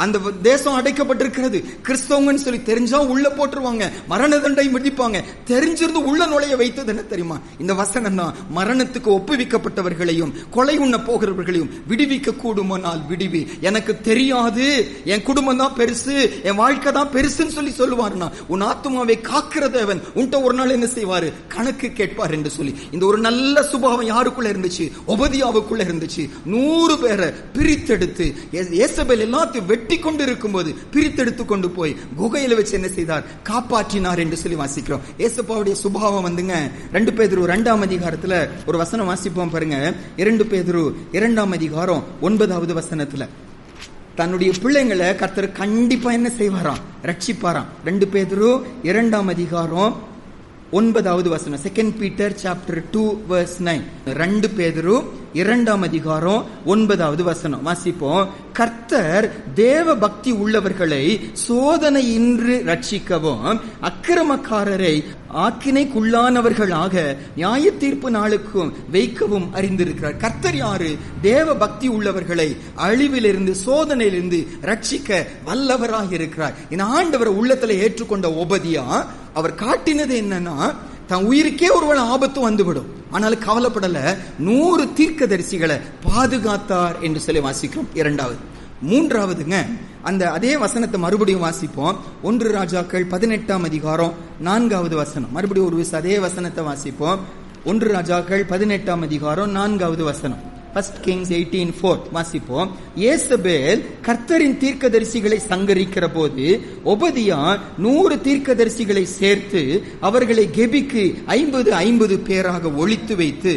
அந்த தேசம் அடைக்கப்பட்டிருக்கிறது. கிறிஸ்தவங்கன்னு சொல்லி தெரிஞ்சா உள்ள போட்டுருவாங்க, மரண தண்டனை விதிப்பாங்க. தெரிஞ்சிருந்து உள்ள நுழைய வைத்தது என்ன தெரியுமா? இந்த வசனம் தான். மரணத்துக்கு ஒப்புவிக்கப்பட்டவர்களையும் கொலை உண்ண போகிறவர்களையும் விடுவிக்க கூடுமானால் விடுவி. எனக்கு தெரியாது, என் குடும்பம் தான் பெருசு, என் வாழ்க்கை தான் பெருசுன்னு சொல்லி சொல்லுவாருன்னா, உன் ஆத்துமாவை காக்கிற தேவன் உன்ட்ட ஒரு நாள் என்ன செய்வாரு, கணக்கு கேட்பார் என்று சொல்லி. இந்த ஒரு நல்ல சுபாவம் யாருக்குள்ள இருந்துச்சு? ஒபதியாவுக்குள்ள இருந்துச்சு. 100 பேரை பிரித்தெடுத்து, ஏசபேல் எல்லாத்தையும் வெட்டி கொண்டு இருக்கும் போது பிரித்தெடுத்து கொண்டு போய் குகையில வச்சு என்ன செய்தார், காப்பாற்றினார் என்று சொல்லி வாசிக்கிறோம். ஏசப்பாவுடைய சுபாவம் வந்துங்க. 2 பேதுரு 2ஆம் அதிகாரத்துல ஒரு வசனம் வாசிப்போம் பாருங்க. 2 பேதுரு 2ஆம் அதிகாரம் 9வது வசனத்துல தன்னுடைய பிள்ளைங்களை கர்த்தர் கண்டிப்பா என்ன செய்வாராம், ரட்சிப்பாராம். 2 பேதுரு 2ஆம் அதிகாரம் 9வது வசனம். 2 Peter chapter 2 verse 9. 2 பேதுரு 2ஆம் அதிகாரம் 9வது வசனம் வாசிப்போம். கர்த்தர் தேவ பக்தி உள்ளவர்களை சோதனையின்றி ரட்சிக்கவும் அக்கிரமக்காரரை ஆக்கினைக்குள்ளானவர்களாக நியாய தீர்ப்பு நாளுக்கும் வைக்கவும் அறிந்திருக்கிறார். கர்த்தர் யாரு? தேவ பக்தி உள்ளவர்களை அழிவிலிருந்து, சோதனையிலிருந்து ரட்சிக்க வல்லவராக இருக்கிறார். இந்த ஆண்டவரை உள்ளத்துல ஏற்றுக்கொண்ட ஒபதியா அவர் காட்டினது என்னன்னா, தன் உயிருக்கே ஒருவேளை ஆபத்து வந்துவிடும், ஆனாலும் கவலைப்படல. 100 தீர்க்கதரிசிகளை பாதுகாத்தார் என்று சொல்லி வாசிக்கிறோம். 2வது. 3வதுங்க, அந்த அதே வசனத்தை மறுபடியும் வாசிப்போம். 1 ராஜாக்கள் 18ஆம் அதிகாரம் 4வது வசனம். மறுபடியும் ஒரு அதே வசனத்தை வாசிப்போம். 1 ராஜாக்கள் 18ஆம் அதிகாரம் 4வது வசனம். 1 Kings 18:4 வாசிப்போம். ஏசபேல் கர்த்தரின் தீர்க்கதரிசிகளை சங்கரிக்கிற போது ஒபதியா 100 தீர்க்கதரிசிகளை சேர்த்து அவர்களை கெபிக்கு 50 பேராக ஒழித்து வைத்து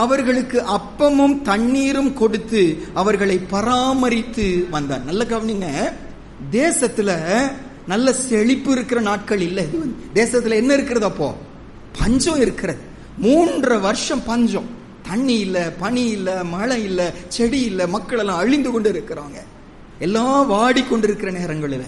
அவர்களுக்கு அப்பமும் தண்ணீரும் கொடுத்து அவர்களை பராமரித்து வந்தார். நல்ல கவனிங்க, தேசத்துல நல்ல செழிப்பு இருக்கிற நாட்கள் இல்ல. தேசத்துல என்ன இருக்கிறது? அப்போ பஞ்சம் இருக்கிறது. 3 வருஷம் பஞ்சம். தண்ணி இல்ல, பனி இல்ல, மழை இல்ல, செடி இல்ல, மக்கள் எல்லாம் அழிந்து கொண்டு இருக்கிறாங்க. எல்லாம் வாடிக்கொண்டிருக்கிற நேரங்களில்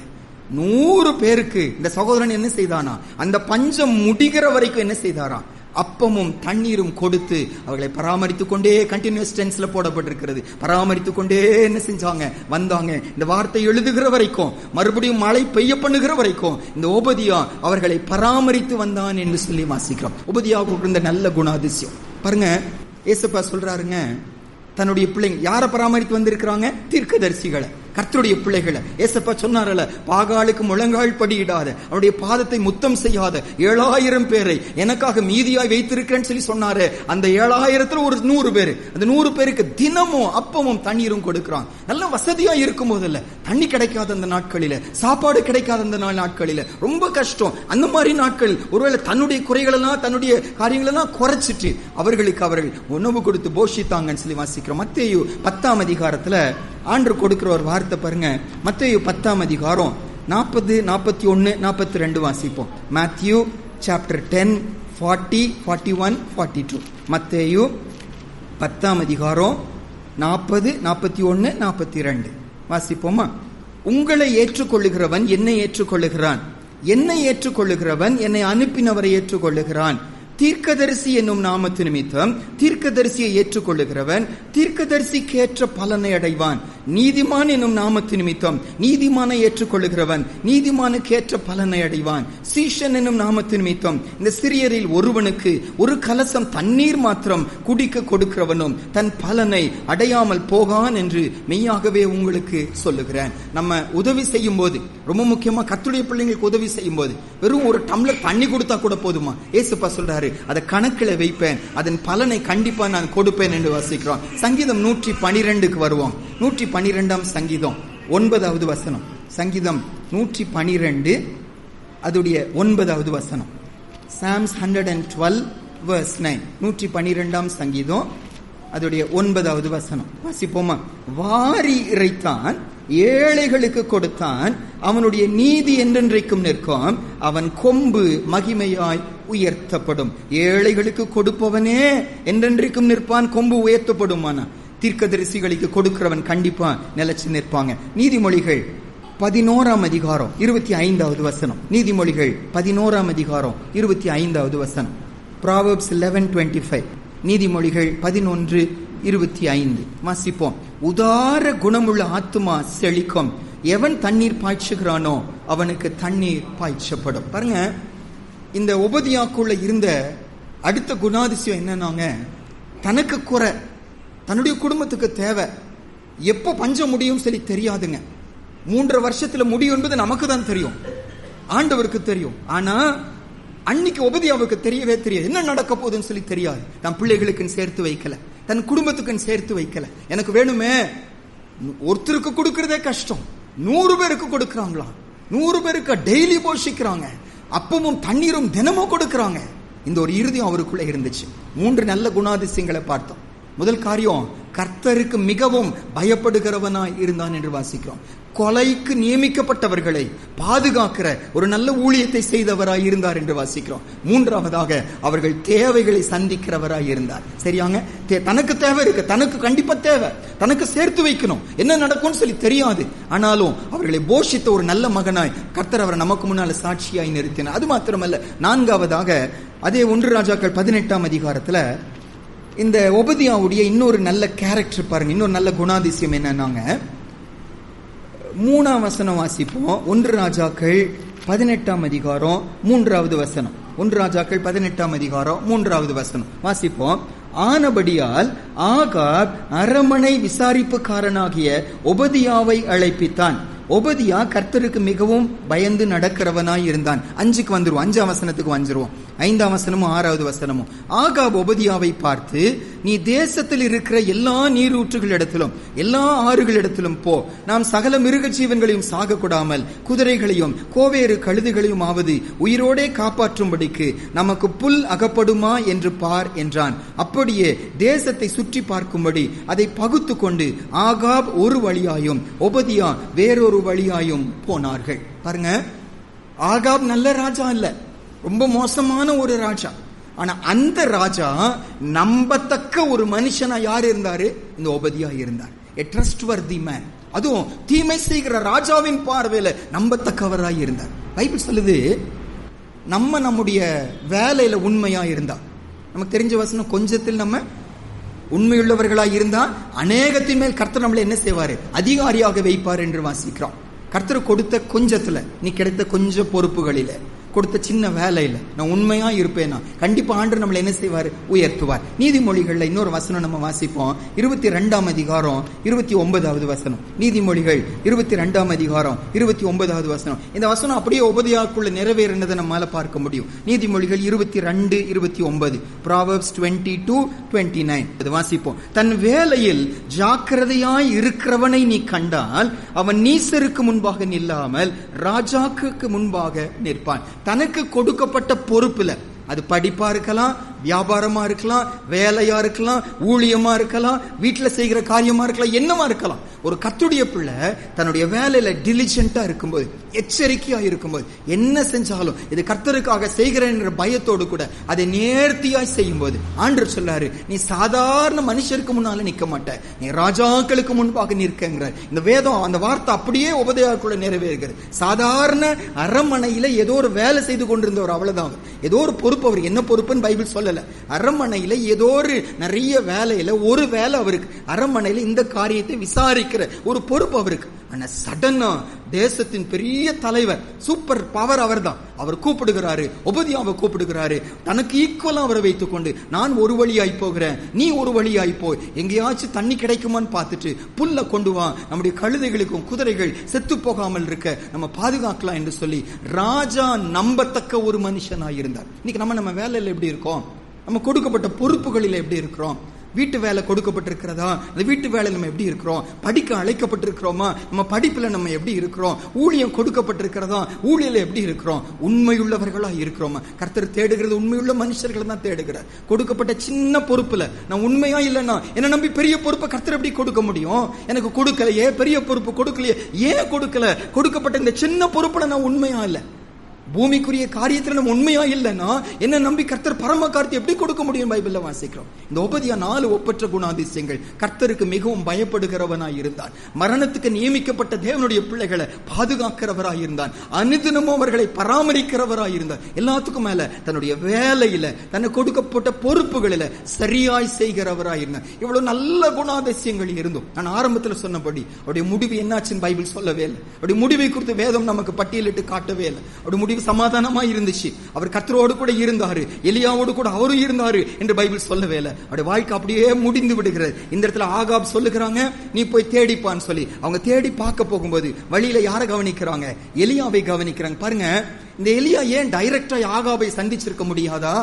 100 பேருக்கு இந்த சகோதரன் என்ன செய்தானா, அந்த பஞ்சம் முடிகிற வரைக்கும் என்ன செய்தாராம், அப்பமும் தண்ணீரும் கொடுத்து அவர்களை பராமரித்துக் கொண்டே, கண்டினியூஸ் டென்ஸ்ல போடப்பட்டிருக்கிறது, பராமரித்துக் கொண்டே என்ன செஞ்சாங்க, வந்தாங்க. இந்த வார்த்தை எழுதுகிற வரைக்கும், மறுபடியும் மழை பெய்ய பண்ணுகிற வரைக்கும் இந்த ஓபதியா அவர்களை பராமரித்து வந்தான் என்று சொல்லி வாசிக்கிறோம். ஓபதியாவுக்கு இருந்த நல்ல குணாதிசயம் பாருங்க. ஏசப்பா சொல்றாருங்க, தன்னுடைய பிள்ளைங்க யாரை பராமரித்து வந்திருக்கிறாங்க, தீர்க்கதரிசிகளை, கர்த்தருடைய பிள்ளைகளை. ஏசப்பா சொன்னாரல, பாகாலுக்கு முழங்கால் படியிடாத, அவருடைய பாதத்தை முத்தம் செய்யாத 7000 பேரை எனக்காக மீதியாய் வைத்திருக்கிறேன்னு சொல்லி சொன்னாரு. அந்த 7000 ஒரு 100 பேரு, அந்த 100 பேருக்கு தினமும் அப்பமும் தண்ணீரும் கொடுக்கிறான். நல்ல வசதியா இருக்கும் போதில்ல, தண்ணி கிடைக்காத அந்த நாட்களில, சாப்பாடு கிடைக்காத அந்த நாட்களில, ரொம்ப கஷ்டம். அந்த மாதிரி நாட்கள் ஒருவேளை தன்னுடைய குறைகளெல்லாம், தன்னுடைய காரியங்களெல்லாம் குறைச்சிட்டு அவர்களுக்கு அவர்கள் உணவு கொடுத்து போஷித்தாங்கன்னு சொல்லி வாசிக்கிறோம். மத்தேயு 10ஆம் அதிகாரத்துல ஆண்டவர் கொடுக்கிற ஒரு வார்த்தை பாருங்க. மத்தேயு 10ஆம் அதிகாரம் 40, 41, 42 வாசிப்போம். Matthew chapter 10, 40, 41, 42. மத்தேயு 10ஆம் அதிகாரம் 40, 41, 42 வாசிப்போமா? உங்களை ஏற்றுக்கொள்ளுகிறவன் என்னை ஏற்றுக்கொள்ளுகிறான், என்னை ஏற்றுக்கொள்ளுகிறவன் என்னை அனுப்பினவரை ஏற்றுக்கொள்ளுகிறான். தீர்க்கதரிசி என்னும் நாமத்து நிமித்தம் தீர்க்கதரிசியை ஏற்றுக்கொள்ளுகிறவன் தீர்க்கதரிசிக்கேற்ற பலனை அடைவான். நீதிமான் என்னும் நாமத்து நிமித்தம் நீதிமானை ஏற்றுக்கொள்ளுகிறவன் நீதிமானுக்கேற்ற பலனை அடைவான். சீஷன் என்னும் நாமத்து நிமித்தம் இந்த சிறியரில் ஒருவனுக்கு ஒரு கலசம் தண்ணீர் மாத்திரம் குடிக்க கொடுக்கிறவனும் தன் பலனை அடையாமல் போகான் என்று மெய்யாகவே உங்களுக்கு சொல்லுகிறேன். நம்ம உதவி செய்யும் போது, ரொம்ப முக்கியமா கர்த்தருடைய பிள்ளைங்களுக்கு உதவி செய்யும் போது, வெறும் ஒரு டம்ளர் தண்ணி கொடுத்தா கூட போதுமா? ஏசப்பா சொல்றாரு, அதை கணக்கில் வைப்பேன், அதன் பலனை கண்டிப்பா நான் கொடுப்பேன் என்று வாசிக்கிறோம். சங்கீதம் 112க்கு வருவோம். 112ஆம் சங்கீதம் 9வது வசனம். சங்கீதம் 112 அதுடைய 9வது வசனம். Psalms 112 verse 9. 112ஆம் சங்கீதம் அதுடைய 9வது வசனம் வாசிப்போமா? வாரி இறைத்தான், ஏழைகளுக்கு கொடுத்தான், அவனுடைய நீதி என்றென்றைக்கும் நிற்கும், அவன் கொம்பு மகிமையாய் உயர்த்தப்படும். ஏழைகளுக்கு கொடுப்பவனே என்றென்றைக்கும் நிற்பான், கொம்பு உயர்த்தப்படுமானா? தீர்க்கதரிசிகளுக்கு கொடுக்கிறவன் கண்டிப்பா நிலைச்சு நிற்பாங்க. நீதிமொழிகள் 11ஆம் அதிகாரம் 25வது வசனம். நீதிமொழிகள் 11ஆம் அதிகாரம் 25வது வசனம். Proverbs 11:25. நீதிமொழிகள் 11:25 வாசிப்போம். உதார குணமுள்ள ஆத்துமா செழிக்கும், எவன் தண்ணீர் பாய்ச்சுகிறானோ அவனுக்கு தண்ணீர் பாய்ச்சப்படும். பாருங்க, இந்த உபதியாக்குள்ள இருந்த அடுத்த குணாதிசயம் என்னன்னாங்க, தனக்கு குறை, தன்னுடைய குடும்பத்துக்கு தேவை, எப்ப பஞ்சம் முடியும் சொல்லி தெரியாதுங்க. 3 வருஷத்துல முடியும் என்பது நமக்கு தான் தெரியும், ஆண்டவருக்கு தெரியும். ஆனா அன்னைக்கு உபதியாவுக்கு தெரியவே தெரியாது, என்ன நடக்க போகுதுன்னு சொல்லி தெரியாது. தன் பிள்ளைகளுக்குன்னு சேர்த்து வைக்கல, தன் குடும்பத்துக்குன்னு சேர்த்து வைக்கல. எனக்கு வேணுமே, ஒருத்தருக்கு கொடுக்கறதே கஷ்டம், 100 பேருக்கு கொடுக்கறாங்களாம், 100 பேருக்கு டெய்லி போஷிக்கிறாங்க, அப்பமும் தண்ணீரும் தினமும் கொடுக்கறாங்க. இந்த ஒரு இருதயம் அவருக்குள்ள இருந்துச்சு. 3 நல்ல குணாதிசயங்களை பார்த்தோம். முதல் காரியம், கர்த்தருக்கு மிகவும் பயப்படுகிறவனாய் இருந்தான் என்று வாசிக்கிறோம். கொலைக்கு நியமிக்கப்பட்டவர்களை பாதுகாக்கிற ஒரு நல்ல ஊழியத்தை செய்தவராய் இருந்தார் என்று வாசிக்கிறோம். 3வதாக அவர்கள் தேவைகளை சந்திக்கிறவராய் இருந்தார். சரியாங்க, தனக்கு தேவை இருக்கு, தனக்கு கண்டிப்பா தேவை, தனக்கு சேர்த்து வைக்கணும், என்ன நடக்கும்னு சொல்லி தெரியாது. ஆனாலும் அவர்களை போஷித்த ஒரு நல்ல மகனாய் கர்த்தர் அவரை நமக்கு முன்னால சாட்சியாய் நிறுத்தினார். அது மாத்திரமல்ல, 4வதாக அதே 1 ராஜாக்கள் 18ஆம் அதிகாரத்துல இந்த ஒபதியாவுடைய இன்னொரு நல்ல கேரக்டர் பாருங்க, இன்னொரு நல்ல குணாதிசயம் என்னன்னாங்க, 3ஆம் வசனம் வாசிப்போம். 1 ராஜாக்கள் 18ஆம் அதிகாரம் 3வது வசனம். 1 ராஜாக்கள் 18ஆம் அதிகாரம் 3வது வசனம் வாசிப்போம். ஆனபடியால் ஆகாப் அரமனை விசாரிப்புக்காரனாகிய ஒபதியாவை அழைப்பித்தான். ஒபதியா கர்த்தருக்கு மிகவும் பயந்து நடக்கிறவனாய் இருந்தான். 5க்கு வந்துருவோம், 5ஆம் வசனத்துக்கு வந்துருவோம். 5ஆம் வசனமும் 6வது வசனமும். ஆகாப் ஒபதியாவை பார்த்து, நீ தேசத்தில் இருக்கிற எல்லா நீரூற்றுகளிடத்திலும் எல்லா ஆறுகளிடத்திலும் போ, நாம் சகல மிருக ஜீவன்களையும் சாக கூடாமல் குதிரைகளையும் கோவேறு கழுதைகளையும் ஆவது உயிரோடே காப்பாற்றும்படிக்கு நமக்கு புல் அகப்படுமா என்று பார் என்றான். அப்படியே தேசத்தை சுற்றி பார்க்கும்படி அதை பகுத்து கொண்டு ஆகாப் ஒரு வழியாயும் ஒபதியா வேறொரு வழியாயும் போனார்கள். பாருங்க, ஆகாப் நல்ல ராஜா இல்ல, ரொம்ப மோசமான ஒரு ராஜா. ஆனா அந்த ராஜா நம்பத்தக்க ஒரு மனுஷனா யார் இருந்தாரு? இந்த ஓபதியா இருந்தார். a trustworthy man. அதுவும் தீமை செய்கிற ராஜாவின் பார்வையில நம்பத்தக்கவராய் இருந்தார். பைபிள் சொல்லுது, நம்முடைய வேலையில உண்மையா இருந்தா, நமக்கு தெரிஞ்ச வசனம், கொஞ்சத்தில் நம்ம உண்மையுள்ளவர்களாய் இருந்தா அநேகத்தின் மேல் கர்த்தர் நம்மளை என்ன செய்வாரு? அதிகாரியாக வைப்பார் என்று வாசிக்கிறோம். கர்த்தர் கொடுத்த கொஞ்சத்துல, நீ கிடைத்த கொஞ்ச பொறுப்புகளில, கொடுத்த சின்ன வேலையில நான் உண்மையா இருப்பேனா கண்டிப்பா ஆண்டவர் நம்மளை என்ன செய்வார்? உயர்த்துவார். நீதிமொழிகள்ல இன்னொரு வசனம் நம்ம வாசிப்போம். 22ஆம் அதிகாரம் 29வது வசனம். நீதிமொழிகள் 22ஆம் அதிகாரம் 29வது வசனம். இந்த வசனம் அப்படியே உபதியாக்குள்ள நிறைவேறினதை நம்மால பார்க்க முடியும். நீதிமொழிகள் 22:29. Proverbs 22:29 இது வாசிப்போம். தன் வேலையில் ஜாக்கிரதையாய் இருக்கிறவனை நீ கண்டால் அவன் நீசருக்கு முன்பாக நில்லாமல் ராஜாக்கு முன்பாக நிற்பான். தனக்கு கொடுக்கப்பட்ட பொறுப்புல, அது படிப்பா இருக்கலாம், வியாபாரமா இருக்கலாம், வேலையா இருக்கலாம், ஊழியமா இருக்கலாம், வீட்டுல செய்கிற காரியமா இருக்கலாம், என்னவா இருக்கலாம், ஒரு கர்த்தருடைய பிள்ளை தன்னுடைய வேலையில டிலிஜென்ட்டா இருக்கும்போது, எச்சரிக்கையா இருக்கும்போது, என்ன செஞ்சாலும் இது கர்த்தருக்காக செய்கிறேன் என்ற பயத்தோடு கூட அதை நேர்த்தியாய் செய்யும் போது ஆண்டவர் சொல்லாரு, நீ சாதாரண மனுஷருக்கு முன்னால நிக்க மாட்ட, நீ ராஜாக்களுக்கு முன்பாக நிற்கிற. இந்த வேதம், அந்த வார்த்தை அப்படியே உபதேசக்குள்ள நிறைவேறுகிறது. சாதாரண அரண்மனையில ஏதோ ஒரு வேலை செய்து கொண்டிருந்தவர், அவ்வளவுதான். ஏதோ ஒரு பொறுப்பு, அவருக்கு என்ன பொறுப்புன்னு பைபிள் சொல்லல. அரண்மனையில ஏதோ ஒரு நிறைய வேலையில ஒரு வேலை அவருக்கு, அரண்மனையில இந்த காரியத்தை விசாரிக்கிற ஒரு பொறுப்பு அவருக்கு. ஆனா சடனா தேசத்தின் பெரிய தலைவர், சூப்பர் பவர் அவர் தான். அவர் கூப்பிடுகிறாரு, உபதியாவை கூப்பிடுகிறாரு, தனக்கு ஈக்குவலா அவரை வைத்துக் கொண்டு, நான் ஒரு வழியாய் போகிறேன், நீ ஒரு வழியாய் போய் எங்கேயாச்சும் தண்ணி கிடைக்குமான்னு பார்த்துட்டு புல்ல கொண்டு வா, நம்முடைய கழுதைகளுக்கும் குதிரைகள் செத்து போகாமல் இருக்க நம்ம பாதுகாக்கலாம் என்று சொல்லி ராஜா நம்பத்தக்க ஒரு மனுஷனாய் இருந்தார். இன்னைக்கு நம்ம வேலையில எப்படி இருக்கோம்? நம்ம கொடுக்கப்பட்ட பொறுப்புகளில் எப்படி இருக்கிறோம்? வீட்டு வேலை கொடுக்கப்பட்டிருக்கிறதா? அந்த வீட்டு வேலை நம்ம எப்படி இருக்கிறோம்? படிக்க அழைக்கப்பட்டிருக்கிறோமா? நம்ம படிப்புல நம்ம எப்படி இருக்கிறோம்? ஊழியம் கொடுக்கப்பட்டிருக்கிறதா? ஊழியல எப்படி இருக்கிறோம்? உண்மையுள்ளவர்களா இருக்கிறோமா? கர்த்தர் தேடுகிறது உண்மையுள்ள மனுஷர்களை தான் தேடுகிறார். கொடுக்கப்பட்ட சின்ன பொறுப்புல நான் உண்மையா இல்லைன்னா என்ன நம்பி பெரிய பொறுப்பை கர்த்தர் எப்படி கொடுக்க முடியும்? எனக்கு கொடுக்கலையே, பெரிய பொறுப்பு கொடுக்கலையே. ஏன் கொடுக்கல? கொடுக்கப்பட்ட இந்த சின்ன பொறுப்புல நான் உண்மையா இல்லை, பூமிக்குரிய காரியத்துல நம்ம உண்மையா இல்லைன்னா என்ன நம்பி கர்த்தர் பரம காரியத்தை எப்படி கொடுக்க முடியும்? பைபிள்ல வாசிக்கிறோம். இந்த உபதியா 4 ஒப்பற்ற குணாதிசயங்கள். கர்த்தருக்கு மிகவும் பயப்படுகிறவனாய் இருந்தான், மரணத்துக்கு நியமிக்கப்பட்ட தேவனுடைய பிள்ளைகளை பாதுகாக்கிறவராய் இருந்தான், அனுதினமும் அவர்களை பராமரிக்கிறவராய் இருந்தான். எல்லாத்துக்கும் மேல தன்னுடைய வேலையில, தனக்கு கொடுக்கப்பட்ட பொறுப்புகளில சரியாய் செய்கிறவராய் இருந்தான். இவ்வளவு நல்ல குணாதிசயங்கள் இருந்தும் நான் ஆரம்பத்தில் சொன்னபடி அவருடைய முடிவு என்னாச்சுன்னு பைபிள் சொல்லவே இல்லை. அவருடைய முடிவை குறித்து வேதம் நமக்கு பட்டியலிட்டு காட்டவே இல்லை. அவருடைய முடிவு சமாதானமா இருந்துச்சு. அவர் கர்த்தரோடு கூட இருந்தாரு, எலியாவோடு கூட அவரும் இருந்தாரு என்று பைபிள் சொல்லவே இல்லை. அவருடைய வாழ்க்கை அப்படியே முடிந்து விடுகிறது. இந்த இடத்துல ஆகாப் சொல்லுகிறாங்க, நீ போய் தேடிப்பான்னு சொல்லி. அவங்க தேடி பார்க்க போகும்போது வழியில யாரை கவனிக்கிறாங்க? எலியாவை கவனிக்கிறாங்க. பாருங்க, இந்த எலியா ஏன் டைரக்டா ஆகாபை சந்திச்சிருக்க முடியாதா?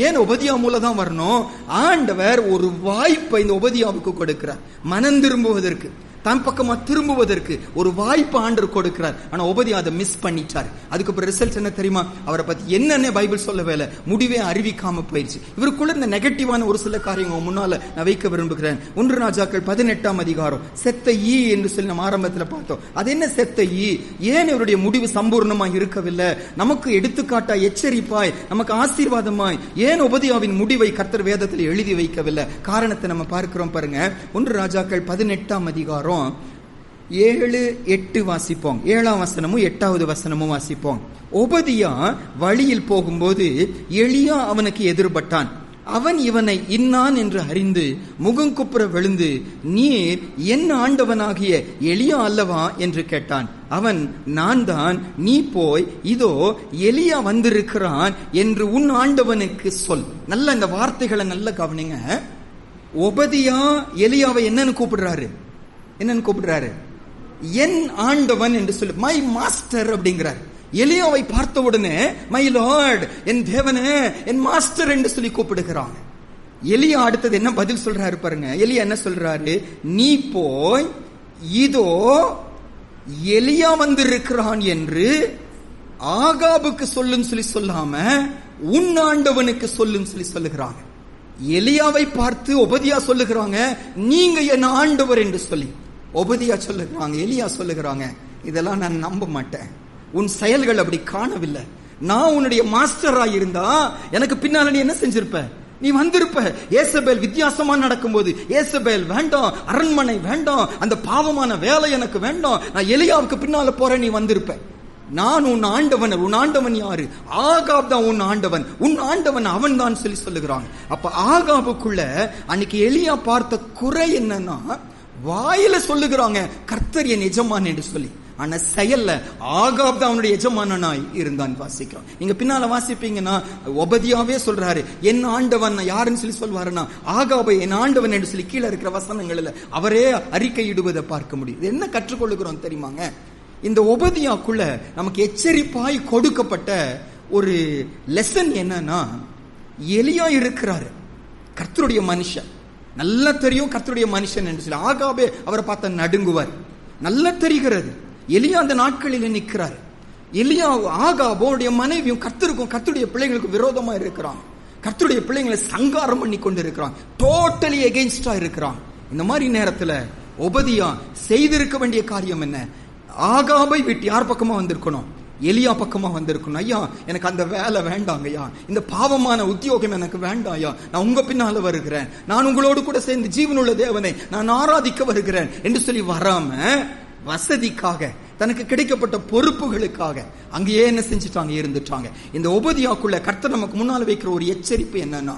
ஏன் உபதியா மூலம் தான் வரணும்? ஆண்டவர் ஒரு வாய்ப்பை இந்த உபதியாவுக்கு கொடுக்கிறார், மனம் திரும்புவதற்கு, தன் பக்கமா திரும்புவதற்கு ஒரு வாய்ப்பு ஆண்டவர் கொடுக்கிறார். ஆனா உபதியா அதை மிஸ் பண்ணிட்டார். அதுக்கப்புறம் ரிசல்ட் என்ன தெரியுமா? அவரை பத்தி என்னன்னு பைபிள் சொல்லவே இல்லை, முடிவே அறிவிக்காம போயிடுச்சு. இவருக்குள்ள இந்த நெகட்டிவான ஒரு சில காரியங்கள் முன்னால நான் வைக்க விரும்புகிறேன். 1 ராஜாக்கள் 18ஆம் அதிகாரம். செத்த ஈ என்று சொல்லி நம்ம ஆரம்பத்தில் பார்த்தோம். அது என்ன செத்த ஈ? ஏன் இவருடைய முடிவு சம்பூர்ணமா இருக்கவில்லை? நமக்கு எடுத்துக்காட்டா, எச்சரிப்பாய், நமக்கு ஆசீர்வாதமாய் ஏன் உபதியாவின் முடிவை கர்த்தர் வேதத்தில் எழுதி வைக்கவில்லை? காரணத்தை நம்ம பார்க்கிறோம். பாருங்க, 1 ராஜாக்கள் 18ஆம் அதிகாரம் 7-8 வாசிப்போம். 7ஆம் வசனமும் 8வது வசனமும் வாசிப்போம். உபதியா வழியில் போகும்போது எலியா அவனுக்கு எதிர்பட்டான். அவன் இவனை இன்னான் என்று அறிந்து முகங்குப்புற விழுந்து, நீர் என் ஆண்டவனாகிய எலியா அல்லவா என்று கேட்டான். அவன், நான் தான். நீ போய் இதோ எலியா வந்திருக்கிறான் என்று உன் ஆண்டவனுக்கு சொல். நல்ல இந்த வார்த்தைகளை நல்ல கவனிங்க. உபதியா எலியாவை என்னன்னு கூப்பிடுறாரு? என்னன்னு கூப்பிடுறாரு? என் ஆண்டவன் என்று சொல்லு, மை மாஸ்டர் அப்படிங்கிறார். எலியாவை பார்த்த உடனே மை லார்ட், என் தேவனே, என் மாஸ்டர் என்று சொல்லி கூப்பிடுகிறாங்க. எலியா அடுத்தது என்ன பதில் சொல்றாரு பாருங்க. எலியா என்ன சொல்றாரு? நீ போய் இதோ எலியா வந்திருக்கிறான் என்று ஆகாபுக்கு சொல்லுன்னு சொல்லி சொல்லாம உன் ஆண்டவனுக்கு சொல்லுன்னு சொல்லி சொல்லுகிறாங்க. எலியாவை பார்த்து உபதியா சொல்லுகிறாங்க, நீங்க என் ஆண்டவர் என்று சொல்லி. உபதியா சொல்லுகிறாங்க, எலியா சொல்லுகிறாங்க, இதெல்லாம் நான் நம்ப மாட்டேன், உன் செயல்கள் அப்படி காணவில்லை, நான் உன்னுடைய மாஸ்டரா இருந்தா எனக்கு பின்னால நீ என்ன செஞ்சிருப்ப? நீ வந்திருப்ப. ஏசபேல் வித்தியாசமா நடக்கும்போது, ஏசபேல் வேண்டாம், அரண்மனை வேண்டாம், அந்த பாவமான வேலை எனக்கு வேண்டாம், நான் எலியாவுக்கு பின்னால போறேன், நீ வந்திருப்ப. நான் உன் ஆண்டவன். உன் ஆண்டவன் யாரு? ஆகாப் தான் உன் ஆண்டவன். உன் ஆண்டவன் அவன் தான் சொல்லுகிறாங்க. அப்ப ஆகாபுக்குள்ள அன்னைக்கு எலியா பார்த்த குறை என்னன்னா, வாயில சொல்லுகிறாங்க கர்த்தர் என் எஜமான் என்று சொல்லி, ஆனா செயல்ல ஆகாப் தான் அவனுடைய எஜமானனாய் இருந்தான். வாசிக்கிறோம். நீங்க பின்னால வாசிப்பீங்கன்னா ஒபதியாவே சொல்றாரு என் ஆண்டவன் யாருன்னு சொல்லி சொல்வாருன்னா ஆகாபை என் ஆண்டவன் என்று சொல்லி கீழே இருக்கிற வசனங்கள்ல அவரே அறிக்கையிடுவதை பார்க்க முடியும். என்ன கற்றுக்கொள்ளுகிறோம் தெரியுமாங்க? இந்த ஒபதியாக்குள்ள நமக்கு எச்சரிப்பாய் கொடுக்கப்பட்ட ஒரு லெசன் என்னன்னா, எலியா இருக்கிறாரு, கர்த்தருடைய மனுஷன், நல்லா தெரியும் கர்த்தருடைய மனுஷன் என்று சொல்லி. ஆகாபே அவரை பார்த்த நடுங்குவார், நல்லா தெரிகிறது. எலியா அந்த நாட்களில் நிற்கிறார். எலியா ஆகாபோடைய மனைவியும் கர்த்தருக்கும் கர்த்தருடைய பிள்ளைகளுக்கும் விரோதமா இருக்கிறாங்க. கர்த்தருடைய பிள்ளைங்களை சங்காரம் பண்ணி கொண்டு இருக்கிறாங்க, டோட்டலி எகெயின்ஸ்டா இருக்கிறாங்க. இந்த மாதிரி நேரத்துல ஒபதியா செய்திருக்க வேண்டிய காரியம் என்ன? ஆகாபை விட்டு யார் பக்கமா வந்திருக்கணும்? எலியா பக்கமா வந்திருக்கணும். ஐயா எனக்கு அந்த வேலை வேண்டாங்க ஐயா, இந்த பாவமான உத்தியோகம் எனக்கு வேண்டாம் ஐயா, நான் உங்க பின்னால வருகிறேன், நான் உங்களோடு கூட சேர்ந்து ஜீவனுள்ள தேவனை நான் ஆராதிக்க வருகிறேன் என்று சொல்லி வராம வசதிக்காக, தனக்கு கிடைக்கப்பட்ட பொறுப்புகளுக்காக அங்கேயே என்ன செஞ்சுட்டாங்க? இருந்துட்டாங்க. இந்த ஒபதியாக்குள்ள கர்த்தர் நமக்கு முன்னால் வைக்கிற ஒரு எச்சரிப்பு என்னன்னா,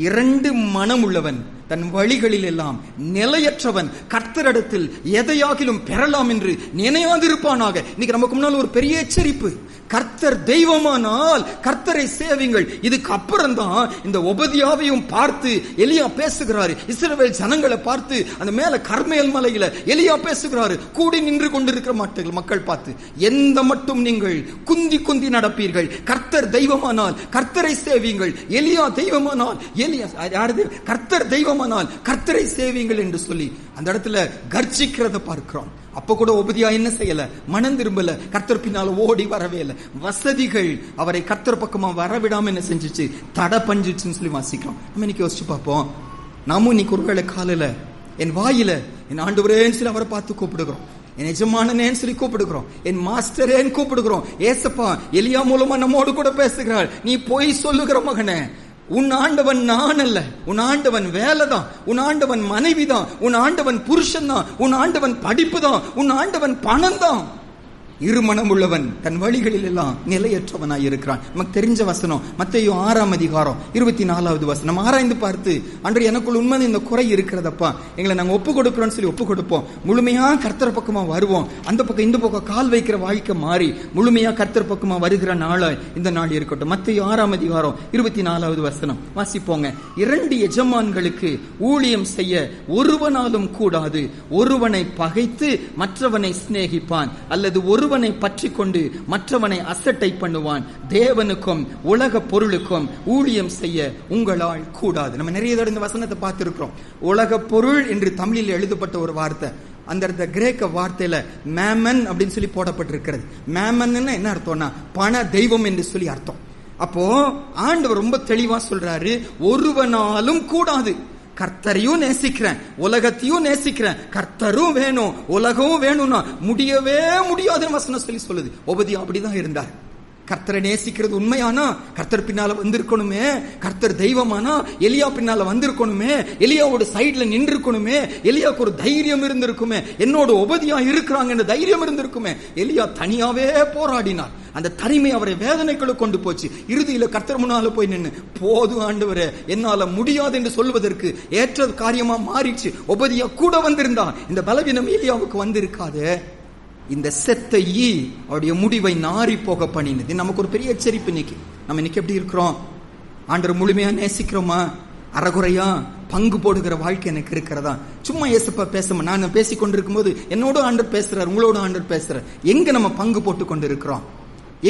இரண்டு மனம் உள்ளவன் தன் வழிகளில் எல்லாம் நிலையற்றவன் கர்த்தரிடத்தில் எதையாகிலும் பெறலாம் என்று நினையாதிருப்பானாக. இன்னைக்கு நமக்கு முன்னால் ஒரு பெரிய எச்சரிப்பு. கர்த்தர் தெய்வமானால் கர்த்தரை சேவிங்கள். இதுக்கு அப்புறம் தான் இந்த ஒபதியாவையும் பார்த்து எலியா பேசுகிறாரு. இஸ்ரவேல் ஜனங்களை பார்த்து அந்த மேல கர்மேல் மலையில எலியா பேசுகிறாரு. கூடி நின்று கொண்டிருக்கிற மக்கள் பார்த்து, எந்த மட்டும் நீங்கள் குந்தி குந்தி நடப்பீர்கள், கர்த்தர் தெய்வமானால் கர்த்தரை சேவிங்கள், எலியா தெய்வமானால் எலியா யாரு? கர்த்தர் தெய்வமானால் கர்த்தரை சேவிங்கள் என்று சொல்லி அந்த இடத்துல கர்ஜிக்கிறத பார்க்கிறோம். அப்ப கூட ஒபதியா என்ன செய்யல? மனம் திரும்பல, கர்த்தர் பின்னால ஓடி வரவே இல்லை. வசதிகள் அவரை கர்த்தர் பக்கமா வரவிடாம என்ன செஞ்சிச்சு? தடை பஞ்சிச்சுன்னு சொல்லி வாசிக்கிறோம். நம்ம இன்னைக்கு யோசிச்சு பார்ப்போம். நாமும் இன்னைக்கு ஒருவேளை காலையில என் வாயில என் ஆண்டவரேன்னு சொல்லி அவரை பார்த்து கூப்பிடுகிறோம், என் எஜமானனேன்னு சொல்லி கூப்பிடுகிறோம், என் மாஸ்டரேன்னு கூப்பிடுகிறோம். ஏசப்பா எலியா மூலமா நம்மோடு கூட பேசுகிறாள். நீ போய் சொல்லுகிற மகனே, உன் ஆண்டவன் நான் அல்ல, உன் ஆண்டவன் வேலை தான், உன் ஆண்டவன் மனைவி தான், உன் ஆண்டவன் புருஷன் தான், உன் ஆண்டவன் படிப்பு தான், உன் ஆண்டவன் பணம் தான். இருமனம் உள்ளவன் தன் வழிகளில் எல்லாம் நிலையற்றவனாய் இருக்கிறான். நமக்கு தெரிஞ்ச வசனம் மத்தேயு 6ஆம் அதிகாரம் 24வது வசனம். ஆராய்ந்து பார்த்து, அன்று எனக்குள் உண்மை இந்த குறை இருக்கிறதப்பா, எங்களை நாங்கள் ஒப்பு கொடுக்கிறோம்னு சொல்லி ஒப்பு கொடுப்போம், முழுமையா கர்த்தர் பக்கமா வருவோம், அந்த பக்கம் இந்த பக்கம் கால் வைக்கிற வாழ்க்கை மாறி முழுமையா கர்த்தர் பக்கமா வருகிற நாளாய் இந்த நாள் இருக்கட்டும். மத்தேயு 6ஆம் அதிகாரம் 24வது வசனம் வாசிப்போங்க. இரண்டு எஜமான்களுக்கு ஊழியம் செய்ய ஒருவனாலும் கூடாது, ஒருவனை பகைத்து மற்றவனை சிநேகிப்பான், அல்லது ஒருவனை பற்றி கொண்டு மற்றவனை அசட்டை பண்ணுவான். தேவனுக்கும் உலக பொருளுக்கும் ஊழியம் செய்ய உங்களால் கூடாது. நம்ம நிறைய தடவை இந்த வசனத்தை பார்த்திருக்கிறோம். உலக பொருள் என்று தமிழில் எழுதப்பட்ட ஒரு வார்த்தை, அந்த கிரேக்க வார்த்தையில மேமன் அப்படின்னு சொல்லி போடப்பட்டிருக்கிறது. மேமன் என்ன அர்த்தம்னா பண தெய்வம் என்று சொல்லி அர்த்தம். அப்போ ஆண்டவர் ரொம்ப தெளிவா சொல்றாரு, ஒருவனாலும் கூடாது. கர்த்தரையும் நேசிக்கிறேன், உலகத்தையும் நேசிக்கிறேன், கர்த்தரும் வேணும் உலகமும் வேணும்னா முடியவே முடியாதுன்னு வசனம் சொல்லி சொல்லுது. ஒபதியா அப்படிதான் இருந்தார். கர்த்தரை நேசிக்கிறது உண்மையானா கர்த்தர் பின்னால வந்திருக்கணுமே, கர்த்தர் தெய்வமானா எலியா பின்னால வந்திருக்கணுமே, எலியாவோட சைட்ல நின்று இருக்கணுமே, எலியாவுக்கு ஒரு தைரியம் இருந்திருக்குமே, என்னோட ஒபதியா இருக்கிறாங்க தைரியம் இருந்திருக்குமே. எலியா தனியாவே போராடினார். அந்த தனிமை அவரை வேதனைக்குள்ள கொண்டு போச்சு. இறுதியில கர்த்தர் முன்னால போய் நின்று, போது ஆண்டவரே என்னால முடியாது என்று சொல்வதற்கு ஏற்ற காரியமா மாறிச்சு. ஒபதியா கூட வந்திருந்தா இந்த பலவீனம் எலியாவுக்கு வந்திருக்காது. இந்த செத்த ஈ அவருடைய முடிவை நாரி போக பண்ணினது. நமக்கு ஒரு பெரிய எச்சரிப்பு. இன்னைக்கு நம்ம இன்னைக்கு எப்படி இருக்கிறோம்? ஆண்டவர் முழுமையா நேசிக்கிறோமா? அறகுறையா பங்கு போடுகிற வாழ்க்கை எனக்கு இருக்கிறதா? சும்மா ஏசப்பா பேச நான் பேசிக் கொண்டிருக்கும் போது என்னோட ஆண்டவர் பேசுறார், உங்களோட ஆண்டவர் பேசுறார். எங்க நம்ம பங்கு போட்டு கொண்டு இருக்கிறோம்?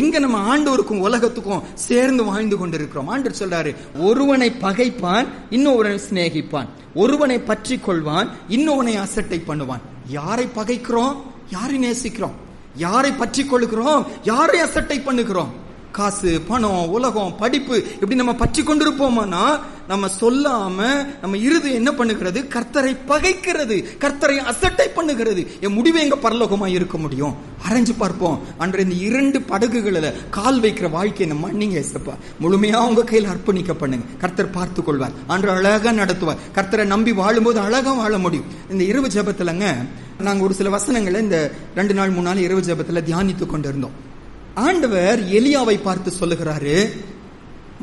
எங்க நம்ம ஆண்டவருக்கும் உலகத்துக்கும் சேர்ந்து வாழ்ந்து கொண்டிருக்கிறோம்? ஆண்டவர் சொல்றாரு, ஒருவனை பகைப்பான் இன்னொருவனை சிநேகிப்பான், ஒருவனை பற்றி கொள்வான் இன்னொருவனை அசட்டை பண்ணுவான். யாரை பகைக்கிறோம்? யாரை நேசிக்கிறோம்? யாரை பற்றி கொள்கிறோம்? யாரை அசட்டை பண்ணுகிறோம்? காசு, பணம், உலகம், படிப்பு இப்படி நம்ம பற்றி கொண்டிருப்போமானா நம்ம சொல்லாம நம்ம இருதயம் என்ன பண்ணுகிறது? கர்த்தரை பகைக்கிறது, கர்த்தரை அசட்டை பண்ணுகிறது. என் முடிவு எங்க பரலோகமா இருக்க முடியும்? அரைஞ்சு பார்ப்போம். அன்று இந்த 2 படகுகளில் கால் வைக்கிற வாழ்க்கையை நம்ம நீங்க ஏசப்பா முழுமையா உங்க கையில் அர்ப்பணிக்க பண்ணுங்க. கர்த்தர் பார்த்து கொள்வார். அன்று அழகா நடத்துவார். கர்த்தரை நம்பி வாழும்போது அழகா வாழ முடியும். இந்த இரவு ஜெபத்துலங்க நாங்க ஒரு சில வசனங்களை இந்த 2 நாள் 3 நாள் இரவு ஜெபத்துல தியானித்து கொண்டிருந்தோம். ஆண்டவர் எலியாவை பார்த்து சொல்லுகிறாரு,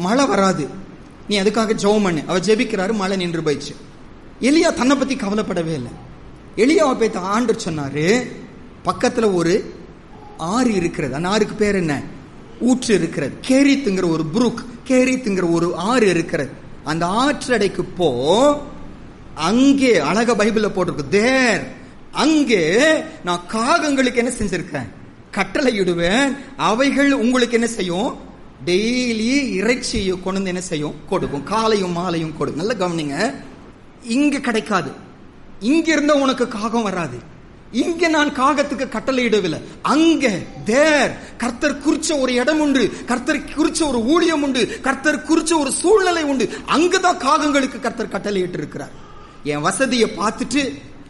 மழை வராது, நீ அதுக்காக ஜெபம் பண்ணு. அவர் ஜெபிக்கிறாரு, மழை நின்று போயிடுச்சு. எலியா தன்னை பத்தி கவலைப்படவே இல்லை. எலியாவை பார்த்து ஆண்டவர் சொன்னாரு, பக்கத்துல ஒரு ஆறு இருக்கிறது. அந்த ஆறுக்கு பேர் என்ன? ஊற்று இருக்கிறது. கேரித்துங்கிற ஒரு புரூக், கேரித்துங்கிற ஒரு ஆறு இருக்கிறது. அந்த ஆற்றடைக்கு போ. அங்கே அழகா பைபிள்ல போட்டிருக்கு, தேர், அங்கே நான் காகங்களுக்கு என்ன செஞ்சிருக்கேன்? கட்டளையிடுவேன். அவைகள் உங்களுக்கு என்ன செய்யும்? டெய்லி இறைச்சியை கொண்டு என்ன செய்யும்? கொடுக்கும். காலையும் மாலையும் கொடுக்கும். நல்ல கவனிங்க, இங்க கிடைக்காது. இங்க இருந்த உனக்கு காகம் வராது. இங்க நான் காகத்துக்கு கட்டளையிடவில்லை. அங்க தேர், கர்த்தர் குறிச்ச ஒரு இடம் உண்டு, கர்த்தர் குறிச்ச ஒரு ஊழியம் உண்டு, கர்த்தர் குறிச்ச ஒரு சூழ்நிலை உண்டு. அங்கதான் காகங்களுக்கு கர்த்தர் கட்டளையிட்டு இருக்கிறார். என் வசதியை பார்த்துட்டு,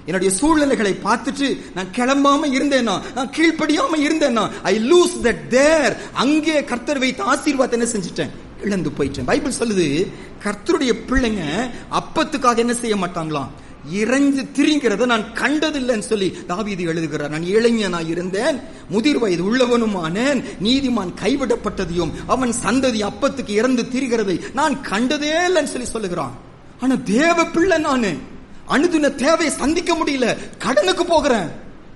என்னுடைய சூழ்நிலைகளை பார்த்துட்டு நான் கிளம்பாம இருந்தேன்னா, நான் கீழ்ப்படியாம இருந்தேன்னா, ஐ லூஸ் தட் தேர். அங்கே கர்த்தர் வைத்த ஆசீர்வாதத்தை என்ன செஞ்சுட்டேன்? இழந்து போயிட்டேன். பைபிள் சொல்லுது, கர்த்தருடைய பிள்ளைங்க அப்பத்துக்காக என்ன செய்ய மாட்டாங்களாம்? இறைஞ்சு திரிங்கிறத நான் கண்டதில்லைன்னு சொல்லி தாவீது எழுதுகிறார். நான் இளைஞனாய் இருந்தேன், முதிர் வயது உள்ளவனுமானேன், நீதிமான் கைவிடப்பட்டதையும் அவன் சந்ததி அப்பத்துக்கு இறந்து திரிகிறதை நான் கண்டதே இல்லைன்னு சொல்லி சொல்லுகிறான். ஆனா தேவ பிள்ளை நானு, அனுதின தேவையை சந்திக்க முடியல, கடனுக்கு போகிறேன்.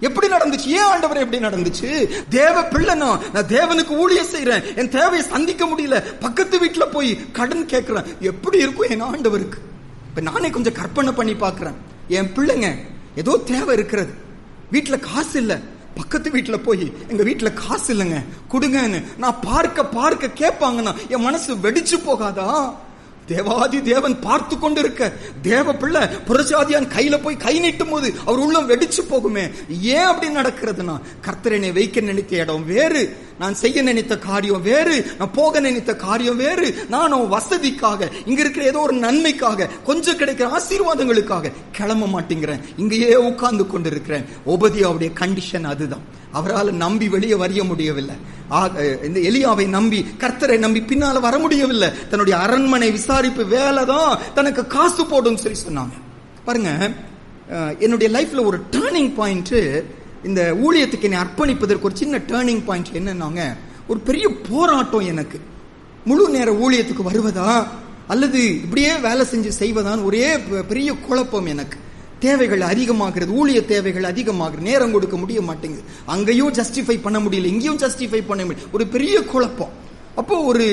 எப்படி நடந்துச்சு? ஏன் ஆண்டவரே எப்படி நடந்துச்சு? தேவ பிள்ளை நான் தேவனுக்கு ஊழியம் செய்யறேன், என் தேவையை சந்திக்க முடியல, பக்கத்து வீட்டுல போய் கடன் கேட்கிறேன். எப்படி இருக்கும் என் ஆண்டவருக்கு? இப்ப நானே கொஞ்சம் கற்பனை பண்ணி பாக்குறேன். என் பிள்ளைங்க ஏதோ தேவை இருக்கிறது, வீட்டுல காசு இல்ல, பக்கத்து வீட்டுல போய் எங்க வீட்டுல காசு இல்லைங்க கொடுங்கன்னு நான் பார்க்க கேட்பாங்கன்னா என் மனசு வெடிச்சு போகாதா? தேவாதி தேவன் பார்த்து கொண்டு இருக்க, தேவ பிள்ளை புரஜாதியான் கையில போய் கை நீட்டும் போது அவர் உள்ளம் வெடிச்சு போகுமே. ஏன் அப்படி நடக்கிறதுனா, கர்த்தரனை வைக்க நினைத்த இடம் வேறு, நான் செய்ய நினைத்த காரியம் வேறு, நான் போக நினைத்த காரியம் வேறு. நானும் வசதிக்காக, இங்க இருக்கிற ஏதோ ஒரு நன்மைக்காக, கொஞ்சம் கிடைக்கிற ஆசீர்வாதங்களுக்காக கிளம்ப மாட்டேங்கிறேன், இங்கேயே உட்கார்ந்து கொண்டு இருக்கிறேன். ஓபதியாவுடைய கண்டிஷன் அதுதான். அவரால் நம்பி வெளியே வர முடியவில்லை. இந்த எலியாவை நம்பி, கர்த்தரை நம்பி பின்னால வர முடியவில்லை. தன்னுடைய அரண்மனை விசாரிப்பு வேலை தான் தனக்கு காசு போடும் சொல்லி சொன்னாங்க. பாருங்க, என்னுடைய லைஃப்ல ஒரு டேர்னிங் பாயிண்ட், இந்த ஊழியத்துக்கு என்னை அர்ப்பணிப்பதற்கு ஒரு சின்ன டேர்னிங் பாயிண்ட் என்னன்னாங்க, ஒரு பெரிய போராட்டம். எனக்கு முழு நேர ஊழியத்துக்கு வருவதா அல்லது இப்படியே வேலை செஞ்சு செய்வதான் ஒரே பெரிய குழப்பம். எனக்கு தேவைகள் அதிகமாகிறது, ஊழிய தேவைகள் அதிகமாகிறது, நேரம் கொடுக்க முடிய மாட்டேங்குது. அங்கேயும் ஜஸ்டிஃபை பண்ண முடியல, இங்கேயும் ஜஸ்டிஃபை பண்ண முடியல, ஒரு பெரிய குழப்பம். அப்போ ஒரு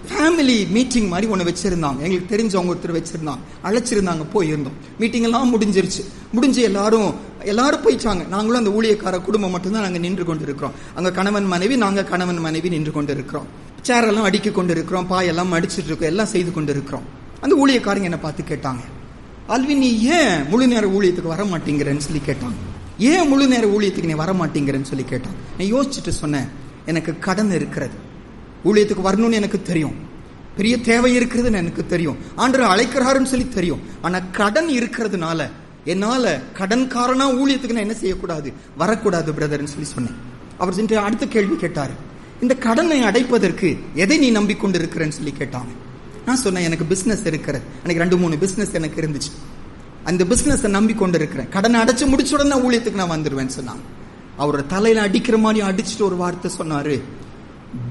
ஃபேமிலி மீட்டிங் மாதிரி ஒன்று வச்சிருந்தாங்க, எங்களுக்கு தெரிஞ்சவங்க ஒருத்தர் வச்சிருந்தாங்க, அழைச்சிருந்தாங்க. போயிருந்தோம். மீட்டிங் எல்லாம் முடிஞ்சு எல்லாரும் போயிட்டாங்க. நாங்களும் அந்த ஊழியக்கார குடும்பம் மட்டும்தான் நாங்கள் நின்று கொண்டு இருக்கிறோம். அங்க கணவன் மனைவி, நாங்க கணவன் மனைவி நின்று கொண்டு இருக்கிறோம். சேரெல்லாம் அடிக்க கொண்டு இருக்கிறோம், பாயெல்லாம் அடிச்சிட்டு இருக்கோம், எல்லாம் செய்து கொண்டு இருக்கிறோம். அந்த ஊழியக்காரங்க என்ன பார்த்து கேட்டாங்க, அல்வி நீ ஏன் முழு நேர ஊழியத்துக்கு வர மாட்டேங்கிறன்னு சொல்லி கேட்டாங்க. ஏன் முழு நேர ஊழியத்துக்கு நீ வர மாட்டேங்கிறன்னு சொல்லி கேட்டாங்க. நான் யோசிச்சுட்டு சொன்னேன், எனக்கு கடன் இருக்கிறது, ஊழியத்துக்கு வரணும்னு எனக்கு தெரியும், பெரிய தேவை இருக்கிறதுன்னு எனக்கு தெரியும், ஆண்டவர் அழைக்கிறாருன்னு சொல்லி தெரியும். ஆனா கடன் இருக்கிறதுனால என்னால கடன்காரனா ஊழியத்துக்கு நான் என்ன செய்யக்கூடாது, வரக்கூடாது பிரதர்ன்னு சொல்லி சொன்னேன். அவர் அடுத்த கேள்வி கேட்டாரு, இந்த கடனை அடைப்பதற்கு எதை நீ நம்பிக்கொண்டு இருக்கிறேன்னு சொல்லி கேட்டாங்க. நான் சொன்னேன், எனக்கு பிசினஸ் இருக்கிறது, எனக்கு 2-3 பிசினஸ் எனக்கு இருந்துச்சு, அந்த பிசினஸ் நம்பி கொண்டு இருக்கிறேன், கடனை அடைச்சு முடிச்ச உடனே ஊழியத்துக்கு நான் வந்துடுவேன்னு சொன்னாங்க. அவரோட தலையில அடிக்கிற மாதிரி அடிச்சுட்டு ஒரு வார்த்தை சொன்னாரு,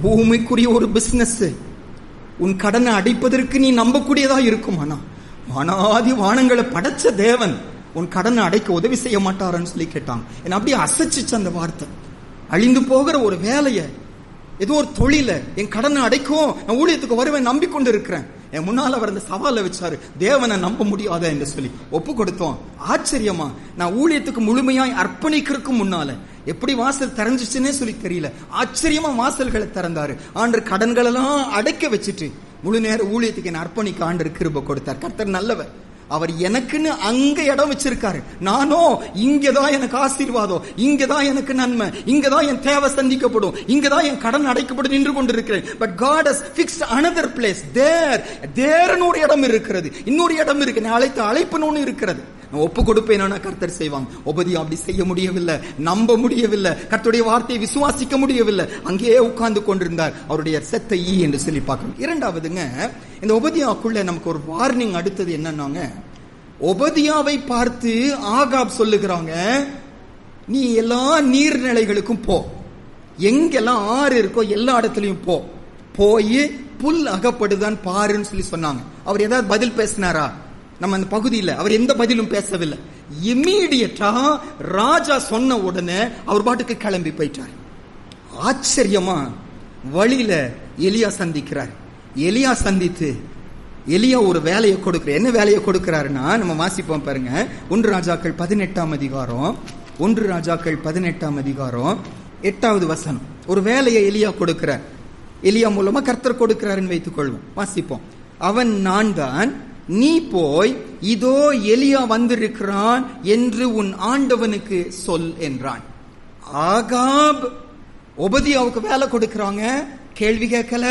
பூமிக்குரிய ஒரு பிசினஸ் உன் கடனை அடைப்பதற்கு நீ நம்பக்கூடியதா இருக்குமானா, வானாதி வானங்களை படைச்ச தேவன் உன் கடனை அடைக்க உதவி செய்ய மாட்டாரான்னு சொல்லி கேட்டாங்க. என்ன அப்படியே அசைச்சிச்சு அந்த வார்த்தை. அழிந்து போகிற ஒரு வேலையை, ஏதோ ஒரு தொழில, என் கடனை அடைக்கும், நான் ஊழியத்துக்கு வருவேன் நம்பிக்கொண்டு இருக்கிறேன். என் முன்னால அவர் அந்த சவாலை வச்சாரு, தேவனை நம்ப முடியாத என்று சொல்லி ஒப்பு கொடுத்தோம். ஆச்சரியமா, நான் ஊழியத்துக்கு முழுமையாய் அர்ப்பணிக்கிறதுக்கு முன்னால எப்படி வாசல் திறந்துச்சுன்னே சொல்லி தெரியல, ஆச்சரியமா வாசல்களை திறந்தாரு. ஆண்டவர் கடன்கள் எல்லாம் அடைக்க வச்சுட்டு முழு நேர ஊழியத்துக்கு என்ன அர்ப்பணிக்க ஆண்டவர் கிருபை கொடுத்தார். கர்த்தர் நல்லவர். அவர் எனக்குன்னு அங்க இடம் வச்சிருக்காரு. நானோ இங்கதான் எனக்கு ஆசீர்வாதம், இங்கதான் எனக்கு நன்மை, இங்கதான் என் தேவை சந்திக்கப்படும், இங்கதான் என் கடன் அடைக்கப்படும் நின்று கொண்டிருக்கிறேன். But God has fixed another place. தேர்னு ஒரு இடம் இருக்கிறது, இன்னொரு இடம் இருக்கு, அழைத்த அழைப்புன்னு இருக்கிறது. ஒப்பு கொடுப்பேன் கர்த்தர் செய்வாங்க. உபதியா அப்படி செய்ய முடியவில்லை, நம்ப முடியவில்லை, கர்த்தருடைய வார்த்தையை விசுவாசிக்க முடியவில்லை. அங்கேயே உட்கார்ந்து கொண்டிருந்தார். அவருடைய செத்த ஈ என்று சொல்லி பார்க்கணும். இரண்டாவதுங்க, இந்த உபதியாக்குள்ள நமக்கு ஒரு வார்னிங் அடுத்தது என்னன்னாங்க, உபதியாவை பார்த்து ஆகாப் சொல்லுகிறாங்க, நீ எல்லா நீர்நிலைகளுக்கும் போ, எங்கெல்லாம் ஆறு இருக்கோ எல்லா இடத்துலயும் போய் புல் அகப்படுதான் பாருன்னு சொல்லி சொன்னாங்க. அவர் ஏதாவது பதில் பேசினாரா? நம்ம அந்த பகுதியில் அவர் எந்த பதிலும் பேசவில்லை. இம்மீடியட்டா ராஜா சொன்ன உடனே அவர் பாட்டுக்கு கிளம்பி போயிட்டார். ஆச்சரியமா வழியில எலியா சந்திக்கிறார். எலியா சந்தித்து எலியா ஒரு வேலையை கொடுக்கிறார். என்ன வேலையை கொடுக்கிறாருன்னா, நம்ம வாசிப்போம் பாருங்க. 1 ராஜாக்கள் 18ஆம் அதிகாரம் 1 ராஜாக்கள் 18ஆம் அதிகாரம் 8வது வசனம். ஒரு வேலையை எலியா கொடுக்கிறார். எலியா மூலமா கர்த்தர் கொடுக்கிறாருன்னு வைத்துக் கொள்வோம். வாசிப்போம். அவன் நான் தான், நீ போய் இதோ எலியா வந்திருக்கிறான் என்று உன் ஆண்டவனுக்கு சொல் என்றான். ஆகாப் ஒபதியாவுக்கு வேலை கொடுக்கிறாங்க, கேள்வி கேட்கல,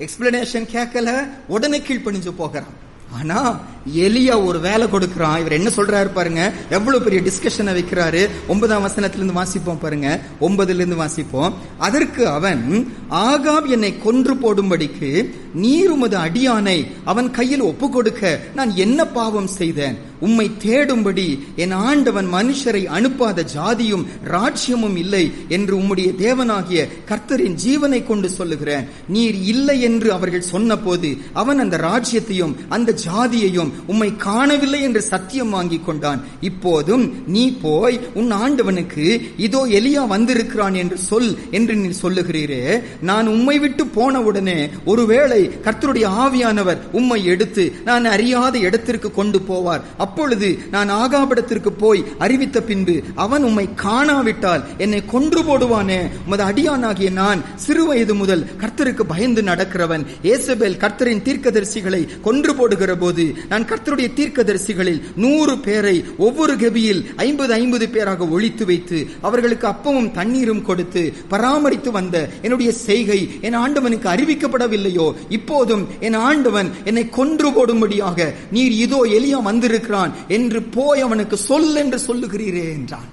எக்ஸ்பிளனேஷன் கேட்கல, உடனே கீழ்ப்பணிஞ்சு போகிறான். ஆனா எலியா ஒரு வேலை கொடுக்கிறான். இவர் என்ன சொல்றாரு பாருங்க, எவ்வளவு பெரிய டிஸ்கஷனை வைக்கிறாரு. 9ஆம் வசனத்திலிருந்து வாசிப்போம் பாருங்க. 9லிருந்து வாசிப்போம். அதற்கு அவன், ஆகாப் என்னை கொன்று போடும்படிக்கு நீர் உமது அடியானை அவன் கையில் ஒப்பு கொடுக்க நான் என்ன பாவம் செய்தேன்? உம்மை தேடும்படி என் ஆண்டவன் மனுஷரை அனுப்பாத ஜாதியும் ராஜ்யமும் இல்லை என்று உம்முடைய தேவனாகிய கர்த்தரின் ஜீவனை கொண்டு சொல்லுகிறேன். நீர் இல்லை என்று அவர்கள் சொன்ன போது அவன் அந்த ராஜ்யத்தையும் அந்த ஜாதியையும் உம்மை காணவில்லை என்று சத்தியம் வாங்கி கொண்டான். இப்போதும் நீ போய் உன் ஆண்டவனுக்கு இதோ எலியா வந்திருக்கிறான் என்று சொல் என்று நீ சொல்லுகிறீரே. நான் உம்மை விட்டு போன உடனே ஒருவேளை கர்த்தருடைய ஆவியானவர் உம்மை எடுத்து நான் அறியாத இடத்திற்கு கொண்டு போவார். அப்பொழுது நான் ஆகாபிடத்திற்கு போய் அறிவித்த பின்பு அவன் உம்மை காணாவிட்டால் என்னை கொன்று போடுவானே. உமது அடியானாகிய நான் சிறு வயது முதல் கர்த்தருக்கு பயந்து நடக்கிறவன். ஏசபேல் கர்த்தரின் தீர்க்கதரிசிகளை கொன்று போடுகிற போது நான் கர்த்தருடைய தீர்க்கதரிசிகளில் 100 பேரை ஒவ்வொரு கெபியில் 50 பேராக ஒழித்து வைத்து அவர்களுக்கு அப்பமும் தண்ணீரும் கொடுத்து பராமரித்து வந்த என்னுடைய செய்கை என் ஆண்டவனுக்கு அறிவிக்கப்படவில்லையோ? இப்போதும் என் ஆண்டவன் என்னை கொன்று போடும்படியாக நீர் இதோ எலியா வந்திருக்கிறான் என்று போய் அவனுக்கு சொல் என்று சொல்லுகிறீரே என்றான்.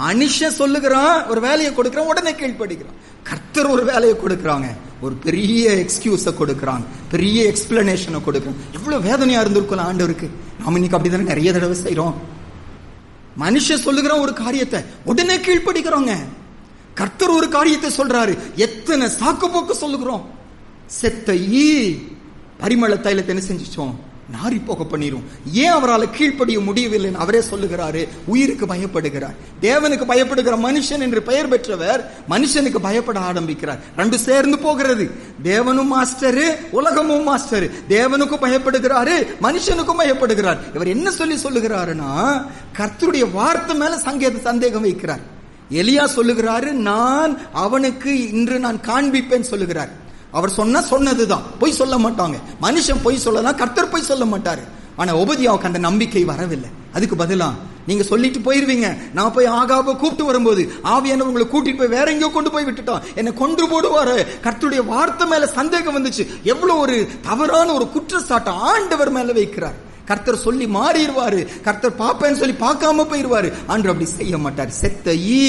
மனுஷன் சொல்லுகிறான், ஒரு வேலையை கொடுக்கிறான், உடனே கீழ்ப்படுகிறான். கர்த்தர் ஒரு வேலையை கொடுக்கிறாங்க, ஒரு பெரிய எக்ஸ்கியூஸ கொடுக்கிறாங்க, பெரிய எக்ஸ்பிளனேஷனை கொடுக்கிறாங்க. எவ்வளவு வேதனையா இருந்திருக்கும் ஆண்டவருக்கு. நாம இன்னைக்கு அப்படித்தானே நிறைய தடவை செய்யறோம். மனுஷன் சொல்லுகிற ஒரு காரியத்தை உடனே கீழ்ப்படுகிறோங்க. கர்த்தர் ஒரு காரியத்தை சொல்றாரு, எத்தனை சாக்கு போக்கு சொல்லுகிறோம். செத்த ஈ பரிமள தைலத்தை என்ன செஞ்சிச்சோம்? நாரி போக பண்ணிரும். ஏன் அவரால் கீழ்ப்படிய முடியவில்லை? அவரே சொல்லுகிறாரு, உயிருக்கு பயப்படுகிறார். தேவனுக்கு பயப்படுகிற மனுஷன் என்று பெயர் பெற்றவர் மனுஷனுக்கு பயப்பட ஆரம்பிக்கிறார். ரெண்டு சேர்ந்து போகிறது. தேவனும் மாஸ்டரு, உலகமும் மாஸ்டரு. தேவனுக்கும் பயப்படுகிறாரு, மனுஷனுக்கும் பயப்படுகிறார். இவர் என்ன சொல்லுகிறாருன்னா, கர்த்தருடைய வார்த்தை மேல சந்தேகம் வைக்கிறார். எலியா சொல்லுகிறாரு, நான் அவனுக்கு இன்று நான் காண்பிப்பேன் சொல்லுகிறார். அவர் சொன்னதுதான், பொய் சொல்ல மாட்டாங்க. மனுஷன் பொய் சொல்லலாம், கர்த்தர் பொய் சொல்ல மாட்டாரு. ஆனா ஒபதியாவுக்கு அந்த நம்பிக்கை வரவில்லை. அதுக்கு பதிலா நீங்க சொல்லிட்டு போயிருவீங்க, நான் போய் ஆகாப கூப்பிட்டு வரும்போது ஆவியானவர் உங்களை கூட்டிட்டு போய் வேற எங்கேயோ கொண்டு போய் விட்டுட்டான், என்னை கொண்டு போடுவாரு. கர்த்தருடைய வார்த்தை மேல சந்தேகம் வந்துச்சு. எவ்வளவு ஒரு தவறான ஒரு குற்றச்சாட்டை ஆண்டவர் மேல வைக்கிறார். கர்த்தர் சொல்லி மாறிடுவாரு, கர்த்தர் பாப்பேன்னு சொல்லி பார்க்காம போயிருவாரு. ஆண்டவர் அப்படி செய்ய மாட்டார். செத்த ஈ.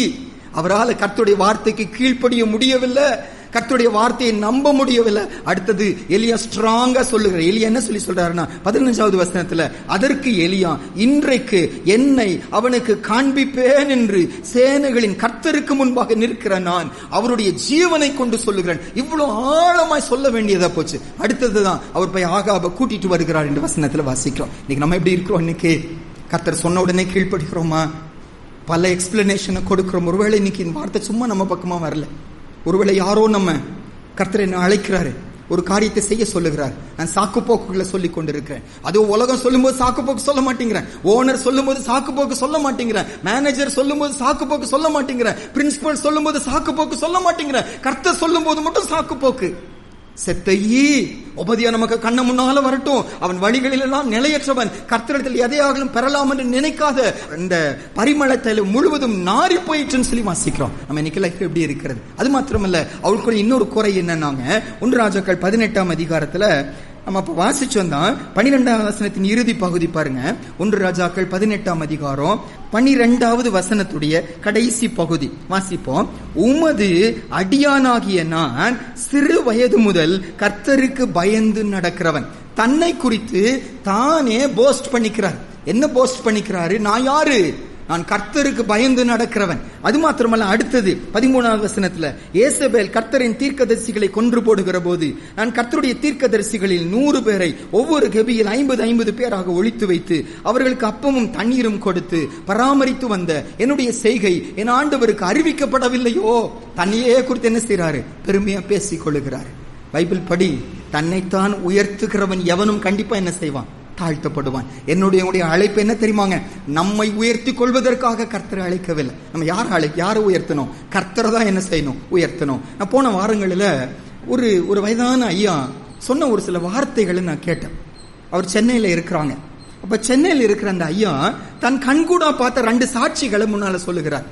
அவரால் கர்த்தருடைய வார்த்தைக்கு கீழ்ப்படிய முடியவில்லை, கர்த்தருடைய வார்த்தையை நம்ப முடியவில்லை. அடுத்தது எலியா ஸ்ட்ராங்கா சொல்லுகிறார். எலியா என்ன சொல்றாருன்னா 15வது வசனத்துல, அதற்கு எலியா, இன்றைக்கு என்னை அவனுக்கு காண்பிப்பேன் என்று சேனைகளின் கர்த்தருக்கு முன்பாக நிற்கிற நான் அவருடைய ஜீவனை கொண்டு சொல்லுகிறேன். இவ்வளவு ஆழமாய் சொல்ல வேண்டியதா போச்சு. அடுத்ததுதான் அவர் போய் ஆகாப கூட்டிட்டு வருகிறார் என்று வசனத்துல வாசிக்கிறோம். இன்னைக்கு நம்ம எப்படி இருக்கிறோம்? இன்னைக்கு கர்த்தர் சொன்ன உடனே கீழ்ப்படுகிறோமா? பல எக்ஸ்பிளனேஷனை கொடுக்கிறோம். ஒருவேளை இன்னைக்கு இந்த வார்த்தை சும்மா நம்ம பக்கமா வரல. ஒருவேளை யாரோ நம்ம கர்த்தர் என்ன அழைக்கிறாரு, ஒரு காரியத்தை செய்ய சொல்லுகிறார். நான் சாக்கு போக்குகளை சொல்லி கொண்டிருக்கிறேன். அது உலகம் சொல்லும் போது சாக்கு போக்கு சொல்ல மாட்டேங்கிறேன், ஓனர் சொல்லும் போது சாக்கு போக்கு சொல்ல மாட்டேங்கிறேன், மேனேஜர் சொல்லும் போது சாக்கு போக்கு சொல்ல மாட்டேங்கிறேன், பிரின்சிபல் சொல்லும் போது சாக்கு போக்கு சொல்ல மாட்டேங்கிறேன். கர்த்தர் சொல்லும் போது மட்டும் சாக்கு போக்கு. செத்தையீ, ஒபதியா நமக்கு கண்ண முன்னால வரட்டும், அவன் வழிகளில் எல்லாம் நிலையற்றவன், கர்த்தரிடத்தில் எதையாகலும் பெறலாம் என்று நினைக்காத இந்த பரிமள தைலம் முழுவதும் நாரி போயிற்றுன்னு சொல்லி வாசிக்கிறோம். நம்ம இன்னைக்கு லைஃப் எப்படி இருக்கிறது? அது மாத்திரமல்ல, அவளுக்குள்ள இன்னொரு குறை என்னன்னாங்க, 1 ராஜாக்கள் 18ஆம் அதிகாரத்துல நம்ம அப்ப வாசிச்சு வந்தோம். 12ஆம் வசனத்தின் இறுதி பகுதி பாருங்க. 1 ராஜாக்கள் 18ஆம் அதிகாரம் 12வது வசனத்துடைய கடைசி பகுதி வாசிப்போம். உமது அடியானாகிய நான் சிறு வயது முதல் கர்த்தருக்கு பயந்து நடக்கிறவன். தன்னை குறித்து தானே போஸ்ட் பண்ணிக்கிறார். என்ன போஸ்ட் பண்ணிக்கிறாரு? நான் யாரு? நான் கர்த்தருக்கு பயந்து நடக்கிறவன். அது மாத்திரமல்ல, அடுத்தது 13வது வசனத்துல, ஏசபேல் கர்த்தரின் தீர்க்கதரிசிகளை கொன்று போடுகிற போது நான் கர்த்தருடைய தீர்க்கதரிசிகளில் 100 பேரை ஒவ்வொரு கெபியில் 50 பேராக ஒழித்து வைத்து அவர்களுக்கு அப்பமும் தண்ணீரும் கொடுத்து பராமரித்து வந்த என்னுடைய செய்கை என் ஆண்டவருக்கு அறிவிக்கப்படவில்லையோ? தன்னையே குறித்து என்ன செய்யறாரு? பெருமையா பேசிக் கொள்ளுகிறார். பைபிள் படி, தன்னைத்தான் உயர்த்துகிறவன் எவனும் கண்டிப்பா என்ன செய்வான்? தாழ்த்தப்படுவான். என்னுடைய அழைப்பு என்ன தெரியுமாங்க? நம்மை உயர்த்தி கொள்வதற்காக கர்த்தரை அழைக்கவில்லை. நம்ம யாரை உயர்த்தணும்? கர்த்தரை தான் என்ன செய்யணும்? உயர்த்தணும். நான் போன வாரங்களில் ஒரு வயதான ஐயா சொன்ன ஒரு சில வார்த்தைகளை நான் கேட்டேன். அவர் சென்னையில இருக்கிறாங்க. அப்ப சென்னையில் இருக்கிற அந்த ஐயா தன் கண்கூடா பார்த்த 2 சாட்சிகளை முன்னால சொல்லுகிறார்.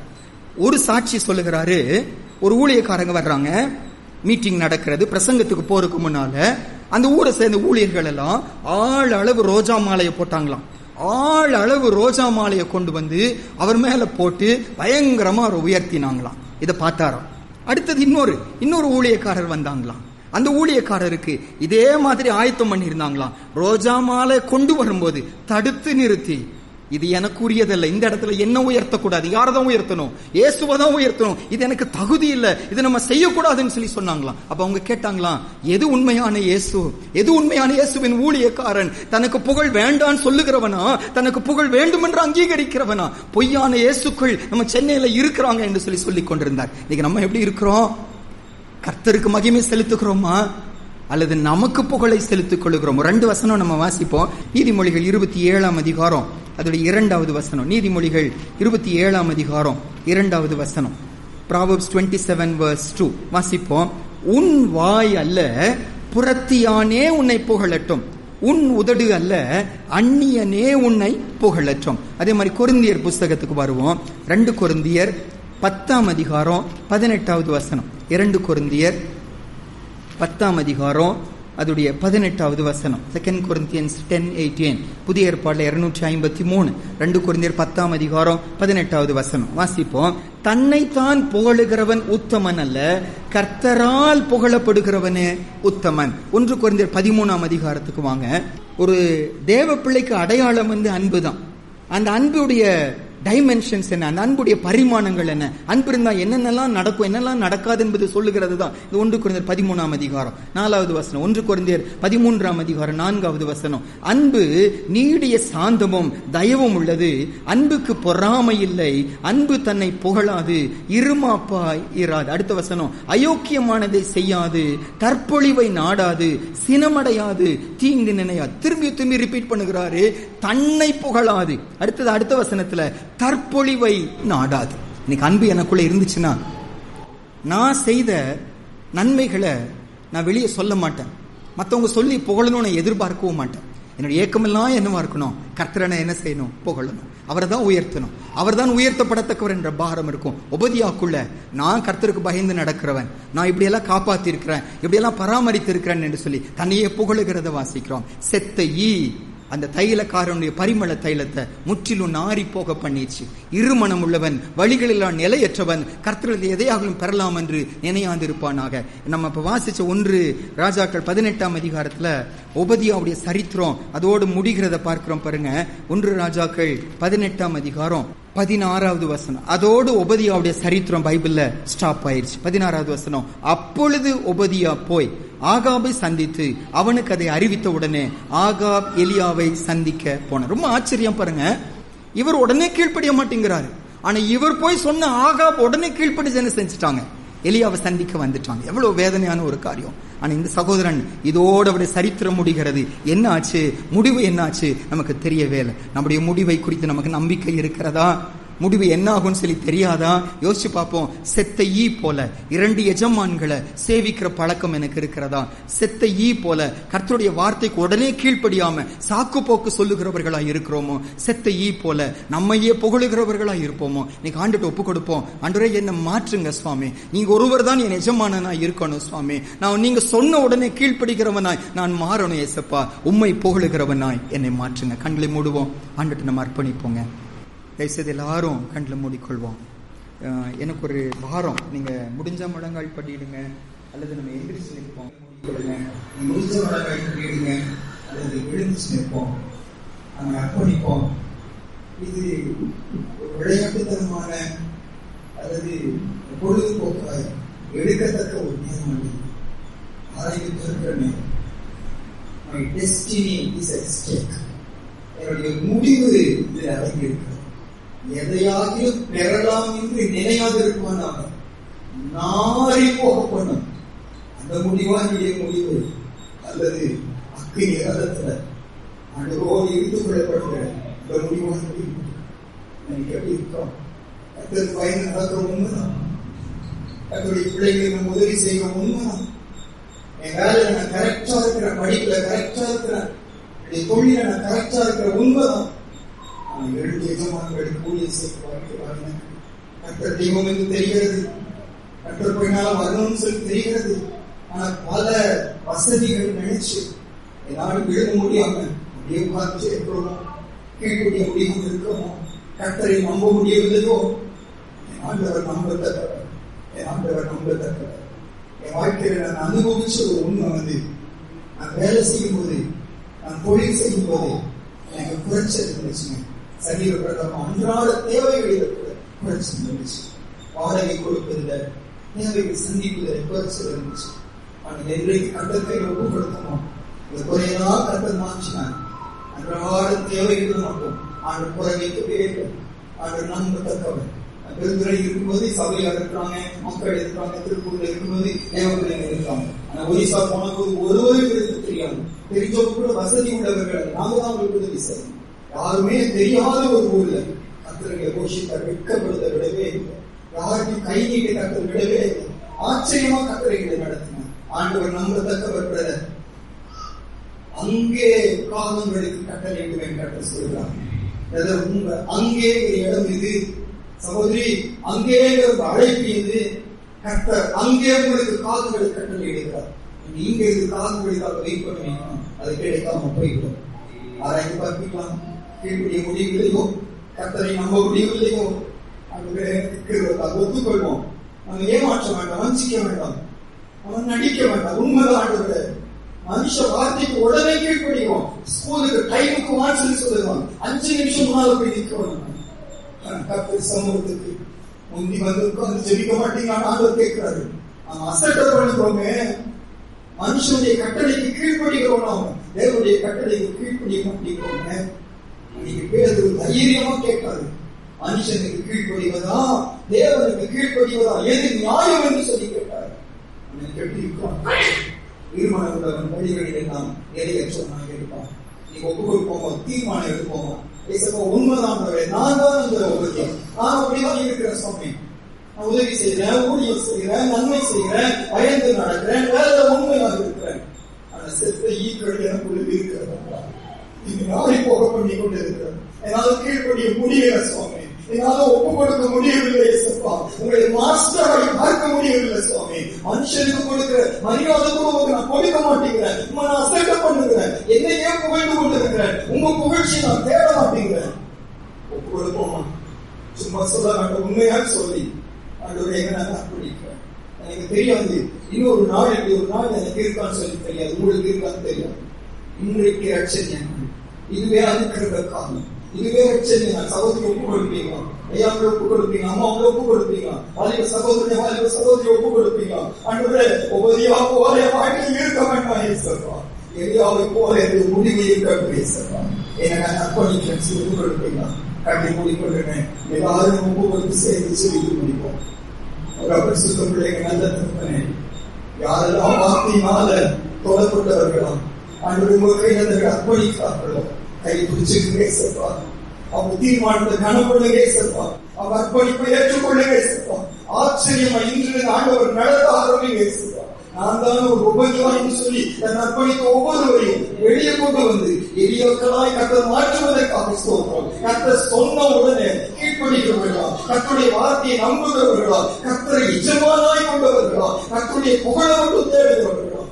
ஒரு சாட்சி சொல்லுகிறாரு, ஒரு ஊழியக்காரங்க வர்றாங்க, மீட்டிங் நடக்கிறது, பிரசங்கத்துக்கு போறதுக்கு முன்னால அந்த ஊரை சேர்ந்த ஊழியர்கள் எல்லாம் ஆள் அளவு ரோஜா மாலையை போட்டாங்களாம். ஆள் அளவு ரோஜா மாலையை கொண்டு வந்து அவர் மேல போட்டு பயங்கரமா அவர் உயர்த்தினாங்களாம். இதை பார்த்தாராம். அடுத்தது இன்னொரு ஊழியக்காரர் வந்தாங்களாம். அந்த ஊழியக்காரருக்கு இதே மாதிரி ஆயத்தம் பண்ணியிருந்தாங்களாம். ரோஜா மாலை கொண்டு வரும்போது தடுத்து நிறுத்தி, இது எனக்கு உரியதல்ல, இந்த இடத்துல என்ன உயர்த்தக்கூடாது, யாரதான் உயர்த்தணும்? இயேசுவை தான் உயர்த்தணும், இது எனக்கு தகுதி இல்லை, இது நம்ம செய்யக்கூடாதுன்னு சொல்லி சொன்னாங்களாம். அப்ப அவங்க கேட்டாங்களாம், எது உண்மையான இயேசு? எது உண்மையான இயேசுவின் ஊழியக்காரன்? தனக்கு புகழ் வேண்டான்னு சொல்லுகிறவனா, தனக்கு புகழ் வேண்டும் என்று அங்கீகரிக்கிறவனா? பொய்யான இயேசுக்கள் நம்ம சென்னையில இருக்கிறாங்க என்று சொல்லிக் கொண்டிருந்தார். இன்னைக்கு நம்ம எப்படி இருக்கிறோம்? கர்த்தருக்கு மகிமை செலுத்துகிறோமா அல்லது நமக்கு புகழை செலுத்திக் கொள்ளுகிறோம்? 2 வசனம் நம்ம வாசிப்போம். நீதிமொழிகள் 27ஆம் அதிகாரம் அதோடைய 2வது வசனம். நீதிமொழிகள் 27ஆம் அதிகாரம் 2வது வசனம். Proverbs 27:2 வாசிப்போம். உன் வாய் அல்ல புறத்தியானே உன்னை புகழட்டும், உன் உதடு அல்ல அந்நியனே உன்னை புகழட்டும். அதே மாதிரி கொரிந்தியர் புஸ்தகத்துக்கு வருவோம். 2 கொரிந்தியர் 10ஆம் அதிகாரம் 18வது வசனம். 2 கொரிந்தியர் 10ஆம் அதிகாரம் அதுடைய 18வது வசனம். 2 Corinthians 10:18 புதிய ஏற்பாடுல 253. 2 கொரிந்தியர் 10ஆம் அதிகாரம் 18வது வசனம் வாசிப்போம். தன்னைத்தான் புகழுகிறவன் உத்தமன் அல்ல, கர்த்தரால் புகழப்படுகிறவனே உத்தமன். 1 கொரிந்தியர் 13ஆம் அதிகாரத்துக்கு வாங்க. ஒரு தேவ பிள்ளைக்கு அடையாளம் அன்பு தான். அந்த அன்புடைய டைமென்ஷன்ஸ் என்ன, அந்த அன்புடைய பரிமாணங்கள் என்ன, அன்பு இருந்தா என்னென்னலாம் நடக்கும், என்னெல்லாம் நடக்காது என்பது சொல்லுகிறது தான் இந்த 1 கொரிந்தியர் 13ஆம் அதிகாரம் 4வது வசனம். 1 கொரிந்தியர் 13ஆம் அதிகாரம் 4வது வசனம். அன்பு நீடிய சாந்தமும் தயவும் உள்ளது, அன்புக்கு பொறாமை இல்லை, அன்பு தன்னை புகழாது, இருமாப்பாய் இராது. அடுத்த வசனம். அயோக்கியமானதை செய்யாது, தற்பொழிவை நாடாது, சினமடையாது, தீங்கு நினையாது. திரும்பி ரிப்பீட் பண்ணுகிறாரு, தன்னை புகழாது. அடுத்த வசனத்துல தற்பொழிவை நாடாது. இன்னைக்கு அன்பு எனக்குள்ள இருந்துச்சுன்னா நான் செய்த நன்மைகளை நான் வெளியே சொல்ல மாட்டேன், மற்றவங்க சொல்லி புகழணும்னு எதிர்பார்க்கவும் மாட்டேன். என்னுடைய ஏக்கமெல்லாம் என்னவா இருக்கணும்? கர்த்தரை என்ன செய்யணும்? புகழணும், அவரை தான் உயர்த்தணும், அவர் தான் உயர்த்தப்படத்தக்கவர் என்ற பாரம் இருக்கும். உபதியாக்குள்ள நான் கர்த்தருக்கு பயந்து நடக்கிறவன், நான் இப்படியெல்லாம் காப்பாத்தி இருக்கிறேன், இப்படியெல்லாம் பராமரித்து இருக்கிறேன் என்று சொல்லி தன்னையே புகழுகிறத வாசிக்கிறோம். செத்த ஈ அந்த தைலக்காரனுடைய பரிமள தைலத்தை முற்றிலும் நாரி போக பண்ணிடுச்சு. இருமனம் உள்ளவன், வழிகளெல்லாம் நிலையற்றவன், கர்த்தரில் எதையாகவும் பெறலாம் என்று நினையாதிருப்பானாக. நம்ம இப்ப வாசிச்ச 1 ராஜாக்கள் 18ஆம் அதிகாரத்துல உபதியாவுடைய சரித்திரம் அதோடு முடிகிறத பார்க்கிறோம் பாருங்க. 1 ராஜாக்கள் 18ஆம் அதிகாரம் 16வது வசனம். அதோடு உபதியாவுடைய சரித்திரம் பைபிள்ல ஸ்டாப் ஆயிடுச்சு. 16வது வசனம். அப்பொழுது உபதியா போய் ஆகாபை சந்தித்து அவனுக்கு அதை அறிவித்த உடனே ஆகாப் எலியாவை சந்திக்க போனார். ரொம்ப ஆச்சரியம் பாருங்க, இவர் உடனே கீழ்ப்படிய மாட்டேங்கிறாரு. ஆனா இவர் போய் சொன்ன ஆகாப் உடனே கீழ்ப்படி என்ன செஞ்சுட்டாங்க? எலியாவை சந்திக்க வந்துட்டாங்க. எவ்வளவு வேதனையான ஒரு காரியம். ஆனா இந்த சகோதரன் இதோட அவருடைய சரித்திரம் முடிகிறது. என்ன ஆச்சு? முடிவு என்ன ஆச்சு? நமக்கு தெரியவே இல்லை. நம்முடைய முடிவை குறித்து நமக்கு நம்பிக்கை இருக்கிறதா? முடிவு என்ன ஆகும்னு சொல்லி தெரியாதா? யோசிச்சு பார்ப்போம். செத்த ஈ போல 2 எஜமான்களை சேவிக்கிற பழக்கம் எனக்கு இருக்கிறதா? செத்த ஈ போல கர்த்தருடைய வார்த்தைக்கு உடனே கீழ்ப்படியாம சாக்கு போக்கு சொல்லுகிறவர்களா இருக்கிறோமோ? செத்த ஈ போல நம்மையே புகழுகிறவர்களா இருப்போமோ? நீங்க ஆண்டுட்டு ஒப்பு கொடுப்போம். ஆண்டவரே, என்ன மாற்றுங்க சுவாமி. நீங்க ஒருவர் தான் என் எஜமானனாய் இருக்கணும் சுவாமி. நான் நீங்க சொன்ன உடனே கீழ்ப்படிக்கிறவனாய் நான் மாறணும் ஏசப்பா. உம்மை புகழுகிறவனாய் என்னை மாற்றுங்க. கண்களை மூடுவோம். ஆண்டுட்டு நம்ம அர்ப்பணிப்போங்க. தயவுசெய்து எல்லாரும் கண்களை மூடிக்கொள்வோம். எனக்கு ஒரு வாரம், நீங்க முடிஞ்ச முழங்கால் படிடுங்க அல்லது நம்ம எந்திரிச்சு நிற்போம். முடிஞ்ச முழங்கால் படிடுங்க அல்லது எழுந்திரிச்சு நிற்போம். நம்ம அர்ப்பணிப்போம். இது விளையாட்டுத்தனமான அல்லது பொழுதுபோக்காக எடுக்கத்தக்க ஒரு நேரம் அல்ல. ஆராய்ந்து இருக்கிற நேரம். My destiny is at stake. என்னுடைய முடிவு இதில் அடங்கி இருக்கிறது. எதையாகிலும் பெறலாம் என்று நினையாதிருப்பானாக நாரி போக பண்ணும் அந்த முடிவாகிய முடிவு அல்லது அக்கு நிரந்தரத்துல அனுபவோடு இழுத்துக் கொள்ளப்படுகிற அந்த முடிவாக எனக்கு எப்படி இருக்கோம்? கர்த்தருக்கு பயந்து நடக்கிற உண்மைதான். கர்த்தருடைய பிள்ளைகளுக்கு நம்ம உதவி செய்கிற உண்மைதான். என் வேலையில நான் கரெக்டா இருக்கிற, படிப்புல கரெக்டா இருக்கிறேன், என் தொழில நான் கரெக்டா இருக்கிற உண்மைதான். நான் 2 எஜமான்களுக்கு ஊழியர் செய்வாங்க. கர்த்தர் தெய்வம் என்று தெரிகிறது, கர்த்தர் போயினாலும் வரணும்னு சொல்லி தெரிகிறது. ஆனா பல வசதிகள் நினைச்சு என்னாலும் விழுக முடியாம அப்படியே பார்த்து இருக்கிறோமோ, கீழ்படிய முடியாமல் இருக்கிறோமோ, கர்த்தரை நம்ப முடியவில்லையோ. என் ஆண்டவர் நம்பத்தக்கவர், என் ஆண்டவர் நம்பத்தக்கவர். என் வாழ்க்கையில நான் அனுபவிச்ச ஒரு உண்மை வந்து, நான் வேலை செய்யும் போது, நான் தொழில் செய்யும் போது எனக்கு குறைச்சல் இருந்துச்சுங்க. சரீர பிரகாரம் அன்றாட தேவைகளில் குறைச்சல் இருந்துச்சு. வாடகை கொடுப்பதில், தேவைகள் சந்திப்பதில் குறைச்சல் இருந்துச்சு. ஆனால் என்றைக்கு கட்டத்தை ஒப்புப்படுத்தணும், இந்த குறையெல்லாம் கட்ட மாற்றினான். அன்றாட தேவைகள் மட்டும் ஆண்டு குறை வைக்கவே இல்லை. ஆண்டு நம்பத்தக்கவன். பெருந்துறை இருக்கும்போது சபையாக இருக்கிறாங்க, மக்கள் இருக்கிறாங்க. திருப்பூர்ல இருக்கும்போது தேவப்பிள்ளைங்க இருக்காங்க. ஆனா ஒரிசா போனபோது ஒருவருக்கு தெரியாது. தெரிஞ்சவங்க கூட வசதி உள்ளவர்கள் நாம தான் அவங்களுக்கு உதவி செய்யணும். யாருமே தெரியாத ஒரு ஊர்ல கர்த்தரை கோஷித்த வெட்கப்படுத்த விடவே இல்லை. யாருக்கும் கை நீட்டி கர்த்தர் விடவே இல்லை. ஆச்சரியமா கர்த்தரைகளை நடத்தினார். ஆண்டவர் நம்பத்தக்கவர். அங்கே காலங்களுக்கு கட்டளையிடுவேன் கர்த்தர் சொல்கிறார். அங்கே ஒரு இடம் இது சகோதரி, அங்கே ஒரு அழைப்பு இது. கர்த்தர் அங்கே உங்களுக்கு காதுகளை கட்டளையிடுகிறார். நீங்க இது காதுகளுக்காக வெயிட் பண்ணுவீங்க, அது கிடைக்காம போய்விடும். ஆராய்ந்து பார்க்கலாம். கீழ்படிய முடியவில்லையோ, கர்த்தரை நம்ப முடியவில்லையோ, அது ஒத்துக்கொள்வோம். நம்ம ஏமாற்ற வேண்டாம், வஞ்சிக்க வேண்டாம், அவன் நடிக்க வேண்டாம். உண்மைதான் ஆண்டவரே. மனுஷ வார்த்தைக்கு உடனே கீழ்படிவோம். ஸ்கூலுக்கு டைமுக்கு வாட்சி சொல்லுவான், 5 நிமிஷம் முன்னால போய் நிற்கணும். கர்த்தர் சமூகத்துக்கு முந்தி வந்து உட்கார்ந்து ஜெபிக்க மாட்டீங்கன்னு ஆண்டவர் கேட்கிறாரு. நம்ம அசட்டை பண்ணுறோமே, மனுஷனுடைய கட்டளைக்கு கீழ்படிக்கிறோம், தேவனுடைய கட்டளைக்கு கீழ்படிய மாட்டேங்கிறோமே. நீங்க பேர் தைரியமா கேட்காது. மனுஷனுக்கு கீழ்படிவதா தேவனுக்கு கீழ்படிவதா எது நியாயம் என்று சொல்லி கேட்டார். எப்படி இருக்கிறோம்? தீர்மானம் உள்ளவன் வழிகளில் நாம் எதையற்றவனாக இருப்பான். நீங்க ஒப்பு கொடுப்போம், தீர்மானம் எடுப்போம். உண்மைதான், நான் தான் இந்த உபத்தியம், நான் அப்படிதான் இருக்கிறேன் சுவாமி. நான் உதவி செய்கிறேன், ஊழியம் செய்கிறேன், நன்மை செய்கிறேன், பயந்து நடக்கிறேன், வேலை உண்மையாக இருக்கிறேன். ஆனா செத்த ஈக்கள் எனக்குள்ள இருக்கிறதா? இது நாளை போக பண்ணி கொண்டு இருக்கிறேன். என்னால கீழ்படிய முடியல சுவாமி, என்னால ஒப்பு கொடுக்க முடியவில்லை சப்பா. உங்களை மாஸ்டராக பார்க்க முடியவில்லை சுவாமி. மனுஷனுக்கு கொடுக்கிற மரியாதை கூட நான் கொடுக்க மாட்டேங்கிறேன். நான் அசட்டை பண்ணுகிறேன், என்னையே புகழ்ந்து கொண்டிருக்கிறேன். உங்க புகழ்ச்சி நான் தேட மாட்டேங்கிறேன். ஒப்பு கொடுப்போமா? சும்மா சொல்ல வேண்டாம், உண்மையாக சொல்லி ஆண்டவரே எங்க நான் அர்ப்பணிக்கிறேன். எனக்கு தெரியாது இன்னொரு நாள் எப்படி ஒரு நாள் எனக்கு இருக்கான்னு சொல்லி தெரியாது, உங்களுக்கு இருக்கான்னு தெரியாது. இன்றைக்கு ரட்சணை, இதுவே அதுக்கிற காரணம், இதுவே ரட்சணை. சகோதரி ஒப்பு கொடுப்பீங்களா? ஐயாவை ஒப்பு கொடுப்பீங்க, அம்மாவை ஒப்பு கொடுப்பீங்களா? வாலிப சகோதரி வாலிப சகோதரி ஒப்பு கொடுப்பீங்களா? ஆண்டவரே ஒவ்வொரு போல வாழ்க்கையில் இருக்க வேண்டாம் ஏசப்பா. எதையாவை போல முடிவு இருக்க ஏசப்பா. என்ன நான் அர்ப்பணிக்கிறேன், ஒப்பு கொடுப்பீங்களா? கட்டி மூடிக்கொள்கிறேன். எல்லாரும் ஒப்பு கொடுத்து சேர்த்து சொல்லி முடிப்போம். ஒரு சுத்த பிள்ளைங்க நல்ல தப்பனே, யாரெல்லாம் வார்த்தையினால தொடர்புள்ளவர்களா ஆண்டு உங்கள் கையில் அர்ப்பணிக்கிறார்களோ கை பிடிச்சிருக்கே சப்பா. அவர் தீர்மானத்தை கனப்படுங்க ஏசப்பா. அவர் அர்ப்பணிப்பை ஏற்றுக்கொள்ளுங்க ஏசப்பா. ஆச்சரியமா இன்று ஆண்டவர் நடத்த ஆரம்பிங்க ஏசப்பா. நான் தான் ஒரு உபயோகம் சொல்லி தன் அர்ப்பணித்த ஒவ்வொருவரையும் வெளியே கொண்டு வந்து எளியோக்களாய் கர்த்தர் மாற்றுவதற்காக ஸ்தோத்திரம். கர்த்தர் சொன்ன உடனே கீழ்ப்படிக்கிறவர்களா, கர்த்தருடைய வார்த்தையை நம்புகிறவர்களா, கர்த்தரை எஜமானாய் கொண்டவர்களா, கர்த்தருடைய புகழை மட்டும் தேடுகிறவர்களா,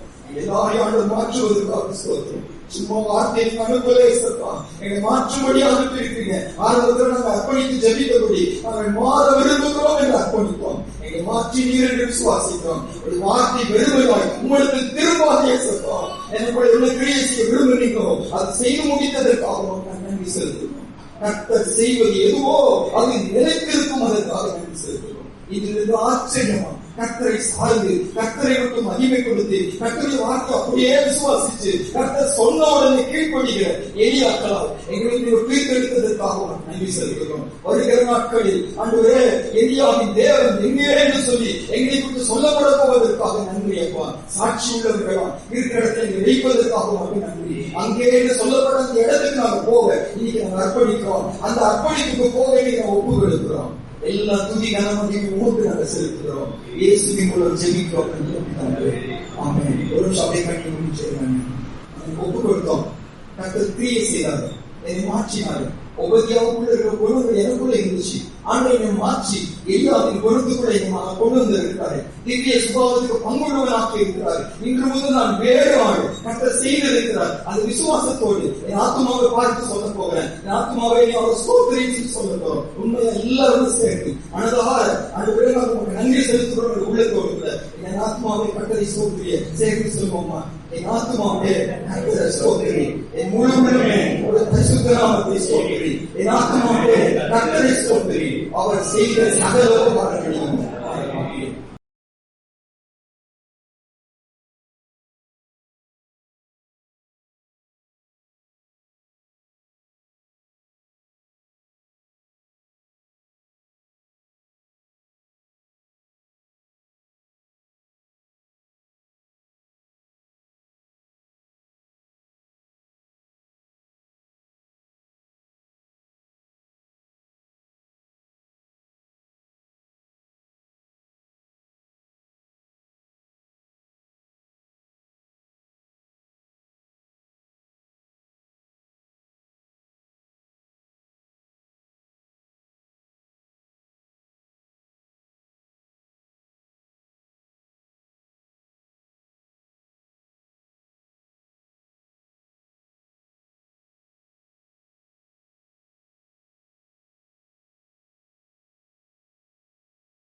எல்லாரையும் ஆண்டவர் மாற்றுவதற்காக ஸ்தோத்திரம். சும்மா வார்த்தையை அனுப்பலே ஏசப்பா. எங்களை மாற்றும்படி அனுப்பியிருக்கீங்க. ஆரம்பத்தில் நாங்கள் அர்ப்பணித்து ஜெபித்தபடி நாங்கள் மாற விரும்புகிறோம் என்று அர்ப்பணித்தோம். எங்களை மாற்றி நீர் என்று விசுவாசிக்கிறோம். ஒரு வார்த்தை வெறுமையாய் உங்களுக்கு திரும்பாக ஏசப்பா. என்னுடைய என்ன கிரியை செய்ய விரும்புகிறீங்களோ அது செய்து முடித்ததற்காக நான் நன்றி செலுத்துகிறோம். கர்த்தர் செய்வது எதுவோ அது நிலைத்திருக்கும், அதற்காக நன்றி செலுத்துகிறோம். இதிலிருந்து ஆச்சரியமா கர்த்தரை சார்ந்து கர்த்தரை மட்டும் மகிமை கொடுத்து கர்த்தருடைய வார்த்தை அப்படியே விசுவாசிச்சு கர்த்தர் சொன்ன உடனே கீழ்ப்படுகிற எளியாக்களால் எங்களுக்கு பிரித்தெடுத்ததற்காக நன்றி செலுத்துகிறோம். வருகிற நாட்களில் ஆண்டவரே எலியாவின் தேவன் எங்கே என்று சொல்லி எங்களை குறித்து சொல்லப்பட போவதற்காக நன்றி அப்பா. சாட்சி உள்ளவர்களா இருக்கிற இடத்தை வைப்பதற்காக நன்றி. அங்கே என்று சொல்லப்பட அந்த இடத்துக்கு நாங்கள் போக இன்னைக்கு நாங்கள் அர்ப்பணிக்கிறோம். அந்த அர்ப்பணிப்புக்கு போக இன்னைக்கு நாங்கள் ஒப்பு கொடுக்கிறோம். எல்லா துதி கனமதியும் உமக்கு நாங்கள் செலுத்துகிறோம். இயேசுவின் மூலம் ஜெபிக்கிறோம். ஆமென். ஒரு சபை கட்டி ஒப்பு கொடுத்தோம். கர்த்தர் கிரியை செய்தார், என்னை மாற்றினார். ஒவ்வொருத்தியாவுக்குள்ள இருக்கிற குணங்கள் எனக்குள்ள இருந்துச்சு. ஆண்டவர் என்னை மாற்றி எலியாவின் குணத்துக்குள்ள என்னை கொண்டு வந்திருக்கிறாரு. திவ்ய சுபாவத்துக்கு பங்குள்ளவனாக இருக்கிறார். இன்று முதல் நான் வேறு ஆள் கர்த்தர் செய்திருக்கிறார். அந்த விசுவாசத்தோடு என் ஆத்மாவை பார்த்து சொல்ல போகிறேன். என் ஆத்மாவை அவர் ஸ்தோத்திரித்து சொல்ல போறோம். உண்மையா எல்லாரும் சேர்த்து மனதார அந்த விடமாக உங்களுக்கு நன்றி செலுத்துகிறோம். உள்ளத்தோடு என் ஆத்மாவை கர்த்தரை ஸ்தோத்திரிய சேர்த்து சொல்வோமா? என் ஆத்மாவே கர்த்தரை ஸ்தோத்திரி, என் முழு உள்ளமே ஒரு பரிசுத்த நாமத்தை ஸ்தோத்திரி, என் ஆத்மாவே கர்த்தரை ஸ்தோத்திரி, அவர் செய்த சகல உபகாரங்களையும்